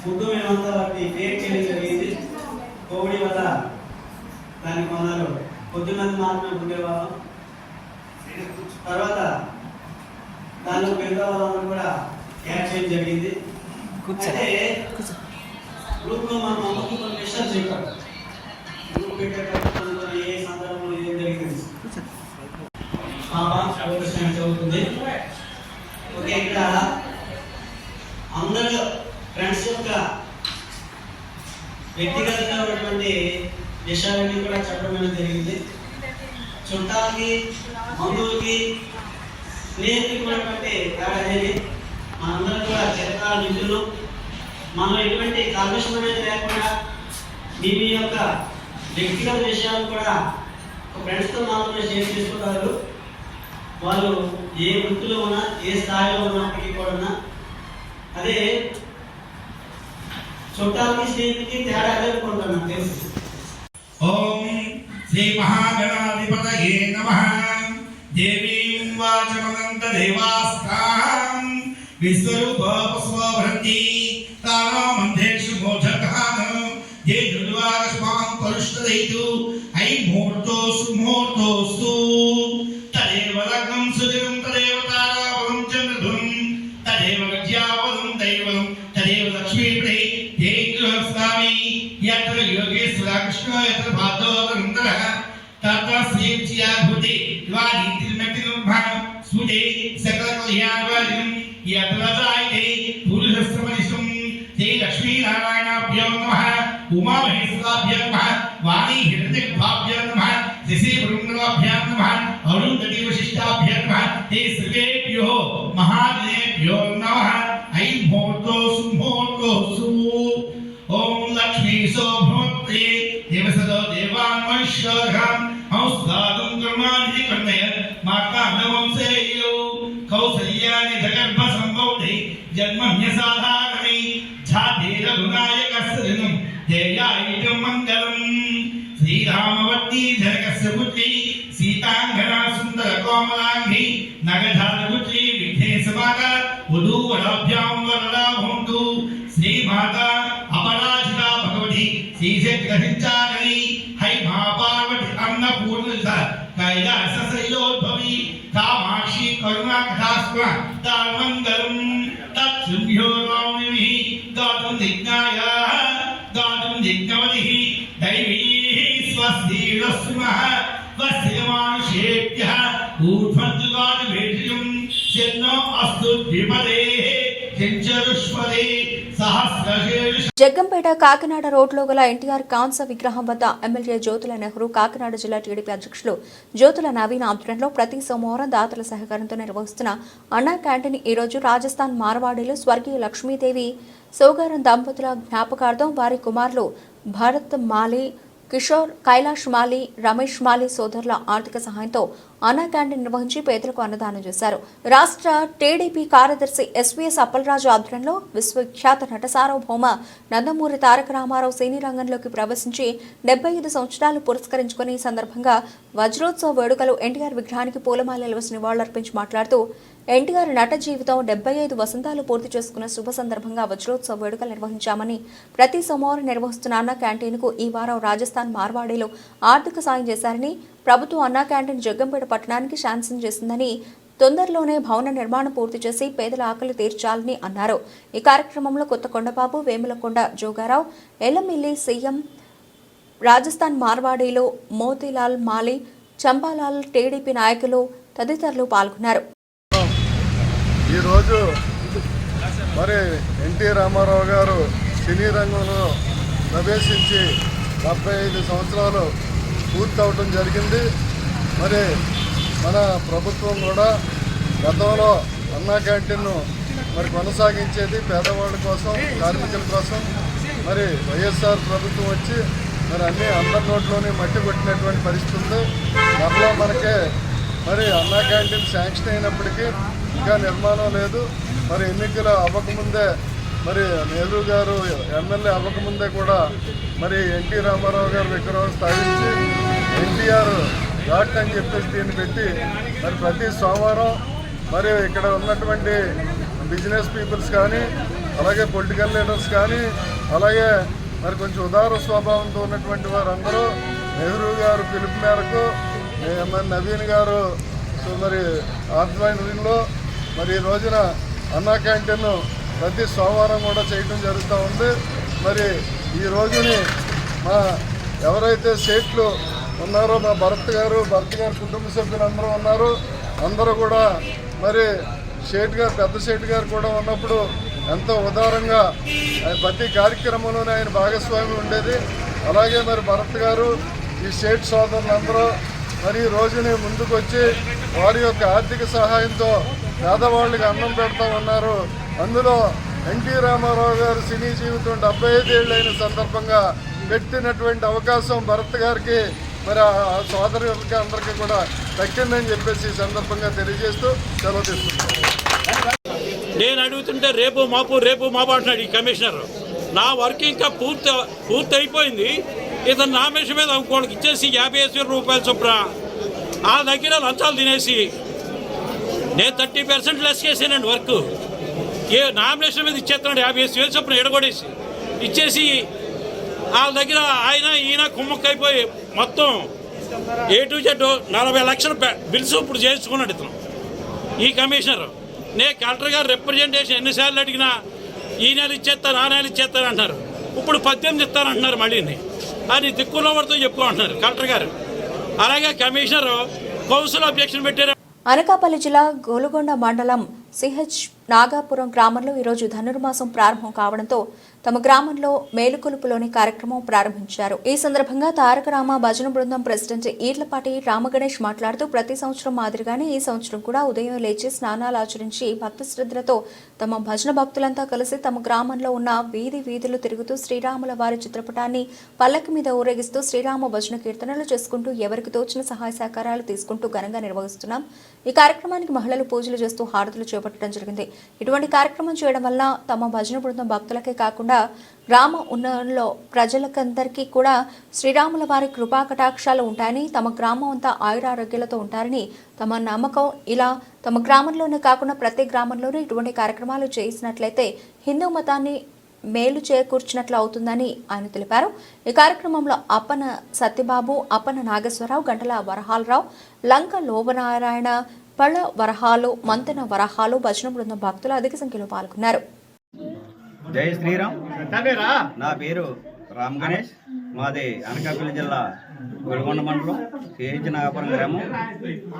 ఫుడ్ మేమంతా వాటిని క్రియేట్ చేయడం జరిగింది. కోవిడ్ వల్ల దాన్ని కొన్నారు. పొద్దున్నది మాత్రమే ఉండేవాళ్ళం. తర్వాత దానిలో పెద్ద వాళ్ళని కూడా యాడ్ చేయడం జరిగింది. అయితే గ్రూప్ లో మనం అమ్మకి కొన్ని విషయాలు చెప్పాం. గ్రూప్ పెట్టేటప్పుడు ఏ సందర్భంలో ఏం జరిగింది చదువుతుంది. ఓకే, ఇక్కడ అందరూ ఫ్రెండ్స్ యొక్క వ్యక్తిగతంగా ఉన్నటువంటి విషయాలన్నీ కూడా చెప్పడం జరిగింది. చుట్టాలకి, బంధువులకి, స్నేహితులకి ఉన్నటువంటి అనేది మనందరం కూడా చిరకాల మిత్రులు. మనం ఎటువంటి కల్మషం అనేది లేకుండా మీ యొక్క వ్యక్తిగత విషయాలు కూడా ఫ్రెండ్స్తో మాత్రమే షేర్ చేసుకుంటారు. వాళ్ళు ఏ వృత్తిలో ఉన్నా, ఏ స్థాయిలో ఉన్నప్పటికీ కూడా అదే చుట్టాలకి, స్నేహితులకి తేడా ఎదుర్కొంటున్నాను తెలుసు. ఓం శ్రీ మహాగణాధిపతయే నమః. దేవీం వాచమనంత దేవాస్థాం విశ్వరూపస్వభృతి తానామంధేషు మోధకాన ఏ దుర్వాగస్మాం కలుష్టదైతు ఐ ముహూర్తోస్తు ముహూర్తోస్తు తదేవ లగ్నం సుదినం తదేవ తారాబలం చంద్రధుం वाणीतिर्मतिर्भा सुदे सकलकल्याणवादिनं यत्रजायते पुरुषस्तमनिष्ठं ते लक्ष्मीनारायणाभ्यो नमः उमामहेश्वराभ्यो नमः वाणी हिरण्यगर्भाभ्यो नमः ऋषिवृन्दवाभ्यो नमः अरुन्धती वशिष्ठाभ्यो नमः ते सर्वेभ्यो महादेवेभ्यो नमः ऐं मुहूर्तोऽस्तु ओम लक्ष्मी सौभ्रते देवसदो देवान्मश्वरहं हंसदादं कर्माणि कर्मय माता नवंसेयो कौसल्यानि जगर्भसम्भूते जन्मन्यसाधारणे झाते रघुनायकस्सृनं जयायितं मङ्गलम् श्रीरामवती जनकस्य पुत्री सीताङ्गना सुन्दरकोमलाङ्गी नगधारपुत्री विघ्नेशमाता वधूवराभ्यां वरदा भवन्तु श्रीमाता अपराजिता भगवती श्रीशक्तिग्रहिंचाकरी है महापार्वती अन्नपूर्णा कैलासशैलोद्भवी कामाक्षी करुणा कथास्वा तामङ्गलम् तत्सुभ्यो रामिः गातुं दिज्ञाय गातुं दिज्ञवतिः दैवीः स्वस्ति रस्मः वस्यमानुषेभ्यः ऊर्ध्वजुगादिवेद्यं शन्नो अस्तु द्विपदेः किञ्चरुष्पदे జగ్గంపేట కాకినాడ రోడ్లో గల ఎన్టీఆర్ కాంస విగ్రహం వద్ద ఎమ్మెల్యే జ్యోతుల నెహ్రూ కాకినాడ జిల్లా టీడీపీ అధ్యక్షులు జ్యోతుల నవీన్ ఆధ్వర్యంలో ప్రతి సోమవారం దాతల సహకారంతో నిర్వహిస్తున్న అన్నా క్యాంటీన్ ఈ రోజు రాజస్థాన్ మార్వాడీలు స్వర్గీయ లక్ష్మీదేవి సోగారం దంపతుల జ్ఞాపకార్థం వారి కుమారులు భరత్ మాలి కిషోర్ కైలాష్ మాలి రమేష్ మాలి సోదరుల ఆర్థిక సహాయంతో అన్నా క్యాంటీన్ నిర్వహించి పేదలకు అన్నదానం చేశారు. రాష్ట్ర టీడీపీ కార్యదర్శి ఎస్వీఎస్ అప్పలరాజు ఆధ్వర్యంలో విశ్వవిఖ్యాత నట సార్వభౌమ నందమూరి తారక రామారావు సినీ రంగంలోకి ప్రవేశించి 75 సంవత్సరాలు పురస్కరించుకుని ఈ సందర్భంగా వజ్రోత్సవ వేడుకలు ఎన్టీఆర్ విగ్రహానికి పూలమాలలు వేసి నివాళులర్పించి మాట్లాడుతూ ఎన్టీఆర్ నట జీవితం 75 వసంతాలు పూర్తి చేసుకున్న శుభ సందర్భంగా వజ్రోత్సవ వేడుకలు నిర్వహించామని ప్రతి సోమవారం నిర్వహిస్తున్న అన్నా క్యాంటీన్కు ఈ వారం రాజస్థాన్ మార్వాడీలో ఆర్థిక సాయం చేశారని ప్రభుత్వం అన్నా క్యాంటీన్ జగ్గంపేట పట్టణానికి శాంక్షన్ చేసిందని తొందరలోనే భవన నిర్మాణం పూర్తి చేసి పేదల ఆకలి తీర్చాలని అన్నారు. ఈ కార్యక్రమంలో కొత్త కొండబాబు వేములకొండ జోగారావు ఎల్లమిల్లి సీఎం రాజస్థాన్ మార్వాడీలో మోతీలాల్ మాలి చంపాలాల్ టీడీపీ నాయకులు తదితరులు పాల్గొన్నారు. ఈరోజు మరి ఎన్టీ రామారావు గారు సినీ రంగంలో ప్రవేశించి 75 సంవత్సరాలు పూర్తి అవడం జరిగింది. మరి మన ప్రభుత్వం కూడా గతంలో అన్నా క్యాంటీన్ను మరి కొనసాగించేది పేదవాళ్ళ కోసం, కార్మికుల కోసం. మరి వైఎస్ఆర్ ప్రభుత్వం వచ్చి మరి అన్ని అందరి నోట్లోనే మట్టి కొట్టినటువంటి పరిస్థితి ఉంది. మరలా మనకే మరి అన్నా క్యాంటీన్ శాంక్షన్ అయినప్పటికీ ఇంకా నిర్మాణం లేదు. మరి ఎన్నికలు అవ్వకముందే మరి నెహ్రూ గారు ఎమ్మెల్యే అవ్వకముందే కూడా మరి ఎన్టీ రామారావు గారు విగ్రహం స్థాపించి ఎన్టీఆర్ ఘాట్ అని చెప్పేసి దీన్ని పెట్టి మరి ప్రతి సోమవారం మరి ఇక్కడ ఉన్నటువంటి బిజినెస్ పీపుల్స్ కానీ, అలాగే పొలిటికల్ లీడర్స్ కానీ, అలాగే మరి కొంచెం ఉదార స్వభావంతో ఉన్నటువంటి వారందరూ నెహ్రూ గారు పిలుపు మేరకు మరి నవీన్ గారు మరి ఆధ్వర్యంలో మరి ఈ రోజున అన్నా క్యాంటీన్ ప్రతి సోమవారం కూడా చేయడం జరుగుతూ ఉంది. మరి ఈ రోజుని మా ఎవరైతే సేట్లు ఉన్నారో మా భరత్ గారు కుటుంబ సభ్యులు ఉన్నారు. అందరూ కూడా మరి పెద్ద సేట్ గారు కూడా ఉన్నప్పుడు ఎంతో ఉదారంగా ప్రతి కార్యక్రమంలోనే ఆయన భాగస్వామి ఉండేది. అలాగే మరి భరత్ గారు ఈ సేట్ సోదరులందరూ మరి ఈ రోజుని ముందుకు వచ్చి వారి యొక్క ఆర్థిక సహాయంతో పేదవాళ్ళకి అన్నం పెడతా ఉన్నారు. అందులో ఎన్టీ రామారావు గారు సినీ జీవితం 75 ఏళ్ళు అయిన సందర్భంగా పెట్టినటువంటి అవకాశం భరత్ గారికి మరి ఆ సోదరులకి అందరికీ కూడా దక్కిందని చెప్పేసి ఈ సందర్భంగా తెలియజేస్తూ సెలవు తీసుకుంటున్నాను. నేను అడుగుతుంటే రేపు మాపు అంటున్నాడు ఈ కమిషనర్. నా వర్క్ ఇంకా పూర్తి అయిపోయింది. ఇతను నామినేషన్ మీద ఇంకోటికి ఇచ్చేసి 55 రూపాయలు చొప్పున ఆ దగ్గర లంచాలు తినేసి నేను 30% లెస్ చేసానండి వర్క్. నామినేషన్ మీద ఇచ్చేస్తున్నాడు 55,000 చొప్పున ఎడగొడేసి ఇచ్చేసి వాళ్ళ దగ్గర ఈయన కుమ్మక్కైపోయి మొత్తం A to Z 40 లక్షల బిల్స్ ఇప్పుడు చేయించుకున్నాడు ఇతను ఈ కమిషనర్. నేను కలెక్టర్ గారు రిప్రజెంటేషన్ ఎన్నిసార్లు అడిగినా ఈ నెల ఇచ్చేస్తాను, ఆ నెల ఇచ్చేస్తాను అంటున్నారు. ఇప్పుడు 18 ఇస్తానంటున్నారు. మళ్ళీ అది దిక్కున్న వాడితో చెప్పుకుంటున్నారు కలెక్టర్ గారు. అలాగే కమిషనరు కౌన్సిల్ అబ్జెక్షన్ పెట్టారు. అనకాపల్లి జిల్లా గోలుగొండ మండలం సిహెచ్ నాగాపురం గ్రామంలో ఈరోజు ధనుర్మాసం ప్రారంభం కావడంతో తమ గ్రామంలో మేలుకొలుపులోని కార్యక్రమం ప్రారంభించారు. ఈ సందర్భంగా తారక రామ భజన బృందం ప్రెసిడెంట్ ఈర్లపాటి రామగణేష్ మాట్లాడుతూ ప్రతి సంవత్సరం మాదిరిగానే ఈ సంవత్సరం కూడా ఉదయం లేచి స్నానాలు ఆచరించి భక్తి శ్రద్ధలతో తమ భజన భక్తులంతా కలిసి తమ గ్రామంలో ఉన్న వీధులు తిరుగుతూ శ్రీరాముల వారి చిత్రపటాన్ని పల్లకి మీద ఊరేగిస్తూ శ్రీరామ భజన కీర్తనలు చేసుకుంటూ ఎవరికి తోచిన సహాయ సహకారాలు తీసుకుంటూ ఘనంగా నిర్వహిస్తున్నాం. ఈ కార్యక్రమానికి మహిళలు పూజలు చేస్తూ హారతులు చేపట్టడం జరిగింది. ఇటువంటి కార్యక్రమం చేయడం వల్ల తమ భజన బృందం భక్తులకే కాకుండా గ్రామ ఉన్నలో ప్రజలకందరికీ కూడా శ్రీరాముల వారి కృపా కటాక్షాలు ఉంటాయని, తమ గ్రామం అంతా ఆయురారోగ్యాలతో ఉంటారని తమ నమ్మకం. ఇలా తమ గ్రామంలోనే కాకుండా ప్రతి గ్రామంలోనూ ఇటువంటి కార్యక్రమాలు చేసినట్లయితే హిందూ మతాన్ని మేలు చేకూర్చినట్లు అవుతుందని ఆయన తెలిపారు. ఈ కార్యక్రమంలో అప్పన సత్యబాబు, అప్పన నాగేశ్వరరావు, గంటల వరహాలరావు, లంక లోబనారాయణ, పళ్ళ వరహాలు, మంతెన వరహాలు, భజన బృందం భక్తులు అధిక సంఖ్యలో పాల్గొన్నారు. జై శ్రీరామ్. నా పేరు రామ్ గణేష్. మాది అనకాపల్లి జిల్లా గోలుగొండ మండలం సిహెచ్ నాగాపురం గ్రామం.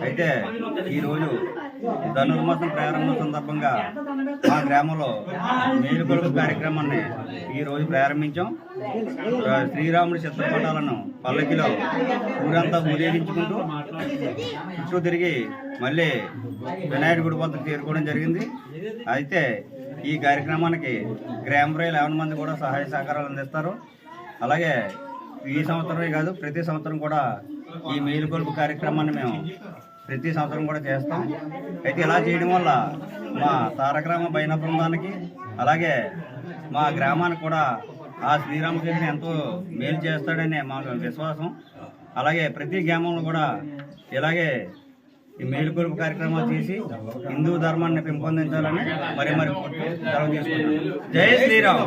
అయితే ఈరోజు ధనుర్మాసం ప్రారంభం సందర్భంగా మా గ్రామంలో మేలుకొలుపు కార్యక్రమాన్ని ఈరోజు ప్రారంభించాం. శ్రీరాముడి చిత్రపటాలను పల్లకిలో ఊరంతా ఊరేగించుకుంటూ చుట్టూ తిరిగి మళ్ళీ వినాయకుడి గుడి వద్దకు చేరుకోవడం జరిగింది. అయితే ఈ కార్యక్రమానికి గ్రామ ప్రజలు 11 మంది కూడా సహాయ సహకారాలు అందిస్తారు. అలాగే ఈ సంవత్సరమే కాదు, ప్రతి సంవత్సరం కూడా ఈ మేలుకొలుపు కార్యక్రమాన్ని మేము ప్రతి సంవత్సరం కూడా చేస్తాం. అయితే ఇలా చేయడం వల్ల మా తారకరామ బైన బృందానికి అలాగే మా గ్రామానికి కూడా ఆ శ్రీరామచంద్రుని ఎంతో మేలు చేస్తాడని మా విశ్వాసం. అలాగే ప్రతి గ్రామంలో కూడా ఇలాగే ఈ మేలుకొలుపు కార్యక్రమాలు చేసి హిందూ ధర్మాన్ని పెంపొందించాలని మరి సెలవు తీసుకుంటున్నాం. జై శ్రీరామ్.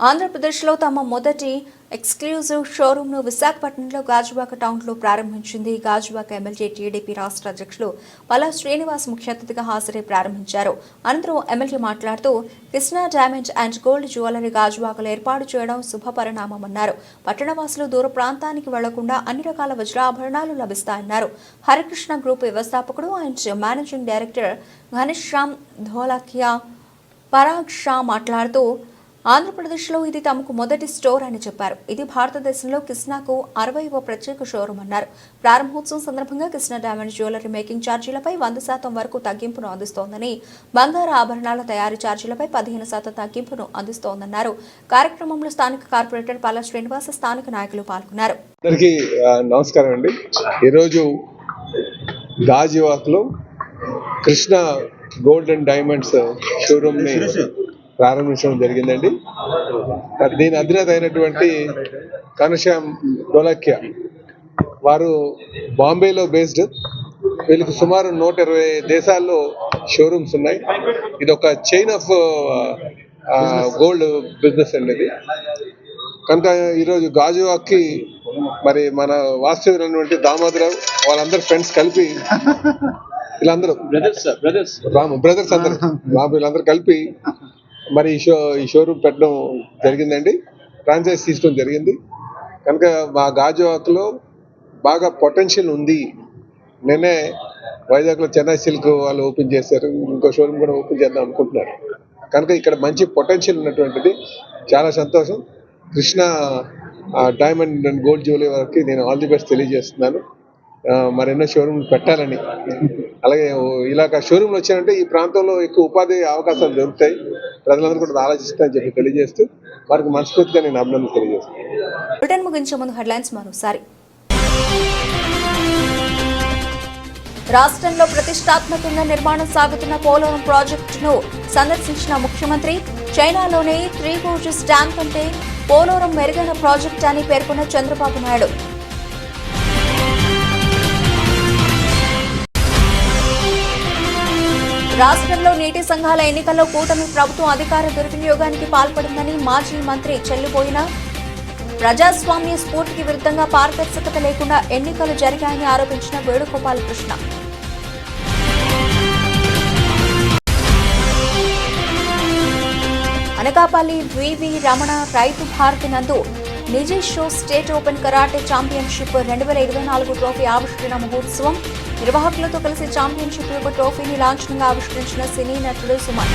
ఆంధ్రప్రదేశ్లో తమ మొదటి ఎక్స్క్లూజివ్ షోరూంను విశాఖపట్నంలో గాజువాక టౌన్లో ప్రారంభించింది. గాజువాక ఎమ్మెల్యే టీడీపీ రాష్ట్ర అధ్యక్షులు పల్లా శ్రీనివాస్ ముఖ్య అతిథిగా హాజరై ప్రారంభించారు. అనంతరం ఎమ్మెల్యే మాట్లాడుతూ Krishna diamond and gold jewellery గాజువాకలో ఏర్పాటు చేయడం శుభపరిణామమన్నారు. పట్టణవాసులు దూర ప్రాంతానికి వెళ్లకుండా అన్ని రకాల వజ్రాభరణాలు లభిస్తాయన్నారు. హరికృష్ణ గ్రూప్ వ్యవస్థాపకుడు and managing director Ghanshyam Dholakia Parag Shah మాట్లాడుతూ ఆంధ్రప్రదేశ్లో ఇది తమకు మొదటి స్టోర్ అని చెప్పారు. ఇది భారతదేశంలో కృష్ణాకు 60వ ప్రత్యేక షోరూం అన్నారు. ప్రారంభోత్సవం సందర్భంగా కృష్ణా డైమండ్ జ్యువెలరీ మేకింగ్ ఛార్జీలపై 100% వరకు తగ్గింపును అందిస్తోందని, బంగారు ఆభరణాల తయారీ ఛార్జీలపై 15% తగ్గింపును అందిస్తోందన్నారు. కార్యక్రమంలో స్థానిక కార్పొరేటర్ పల్లా శ్రీనివాస, స్థానిక నాయకులు పాల్గొన్నారు. నమస్కారం అండి. ఈరోజు గాజువాకలో Krishna gold and diamonds showroom ని ప్రారంభించడం జరిగిందండి. దీని అధినేత అయినటువంటి ఘనశ్యామ్ ధోలకియా వారు బాంబేలో బేస్డ్. వీళ్ళకి సుమారు 120 దేశాల్లో షోరూమ్స్ ఉన్నాయి. ఇది ఒక చైన్ ఆఫ్ గోల్డ్ బిజినెస్ అండి ఇది. కనుక ఈరోజు గాజువాక్కి మరి మన వాస్తవ్యులైనటువంటి దామోదరావు వాళ్ళందరూ ఫ్రెండ్స్ కలిపి వీళ్ళందరూ బ్రదర్స్ అందరూ వీళ్ళందరూ కలిపి మరి ఈ షోరూమ్ పెట్టడం జరిగిందండి. ఫ్రాంచైజ్ తీసుకోవడం జరిగింది. కనుక మా గాజువాకలో బాగా పొటెన్షియల్ ఉంది. నేనే వైజాగ్లో చెన్నై సిల్క్ వాళ్ళు ఓపెన్ చేశారు. ఇంకో షోరూమ్ కూడా ఓపెన్ చేద్దాం అనుకుంటున్నారు. కనుక ఇక్కడ మంచి పొటెన్షియల్ ఉన్నటువంటిది. చాలా సంతోషం. Krishna diamond and gold jewellery వరకు నేను ఆల్ ది బెస్ట్ తెలియజేస్తున్నాను. మరెన్నో షోరూమ్లు పెట్టాలని. అలాగే ఇలాగ షోరూమ్లు వచ్చారంటే ఈ ప్రాంతంలో ఎక్కువ ఉపాధి అవకాశాలు దొరుకుతాయి. ప్రజలందరూ కూడా ఆలోచిస్తారని చెప్పి తెలియజేస్తూ వారికి మనస్ఫూర్తిగా నేను అభినందన తెలియజేస్తాను. బ్రిటన్ ముగించే ముందు హెడ్లైన్స్ మరోసారి. రాష్ట్రంలో ప్రతిష్టాత్మకంగా నిర్మాణం సాగుతున్న పోలవరం ప్రాజెక్టును సందర్శించిన ముఖ్యమంత్రి. చైనాలోని 3 Gorges డ్యామ్ కంటే పోలవరం మెరుగైన ప్రాజెక్టు అని పేర్కొన్న చంద్రబాబు నాయుడు. రాష్ట్రంలో నీటి సంఘాల ఎన్నికల్లో కూటమి ప్రభుత్వం అధికార దుర్వినియోగానికి పాల్పడిందని మాజీ మంత్రి చెల్లిపోయిన. ప్రజాస్వామ్య స్ఫూర్తికి విరుద్ధంగా పారదర్శకత లేకుండా ఎన్నికలు జరిగాయని ఆరోపించిన వేణుగోపాలకృష్ణ. అనకాపల్లి వివి రమణ రైతు భారతి నందు నిజీ షో state open karate championship 2024 trophy ఆవిష్కరణ మహోత్సవం నిర్వాహకులతో కలిసి ఛాంపియన్షిప్ యొక్క ట్రోఫీని లాంఛనంగా ఆవిష్కరించిన సినీ నటుడు సుమన్.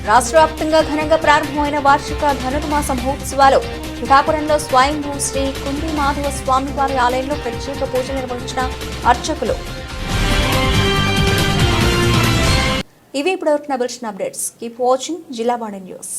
రాష్ట్ర వ్యాప్తంగా ఘనంగా ప్రారంభమైన వార్షిక ధనుర్మాస మహోత్సవాలు పిఠాపురంలో స్వయంభూ శ్రీ కుంది మాధవ స్వామివారి ఆలయంలో ప్రత్యేక పూజలు నిర్వహించిన అర్చకులు. ఇవి ఇప్పటివరకు నబిల్చిన updates. Keep watching Jillavani news.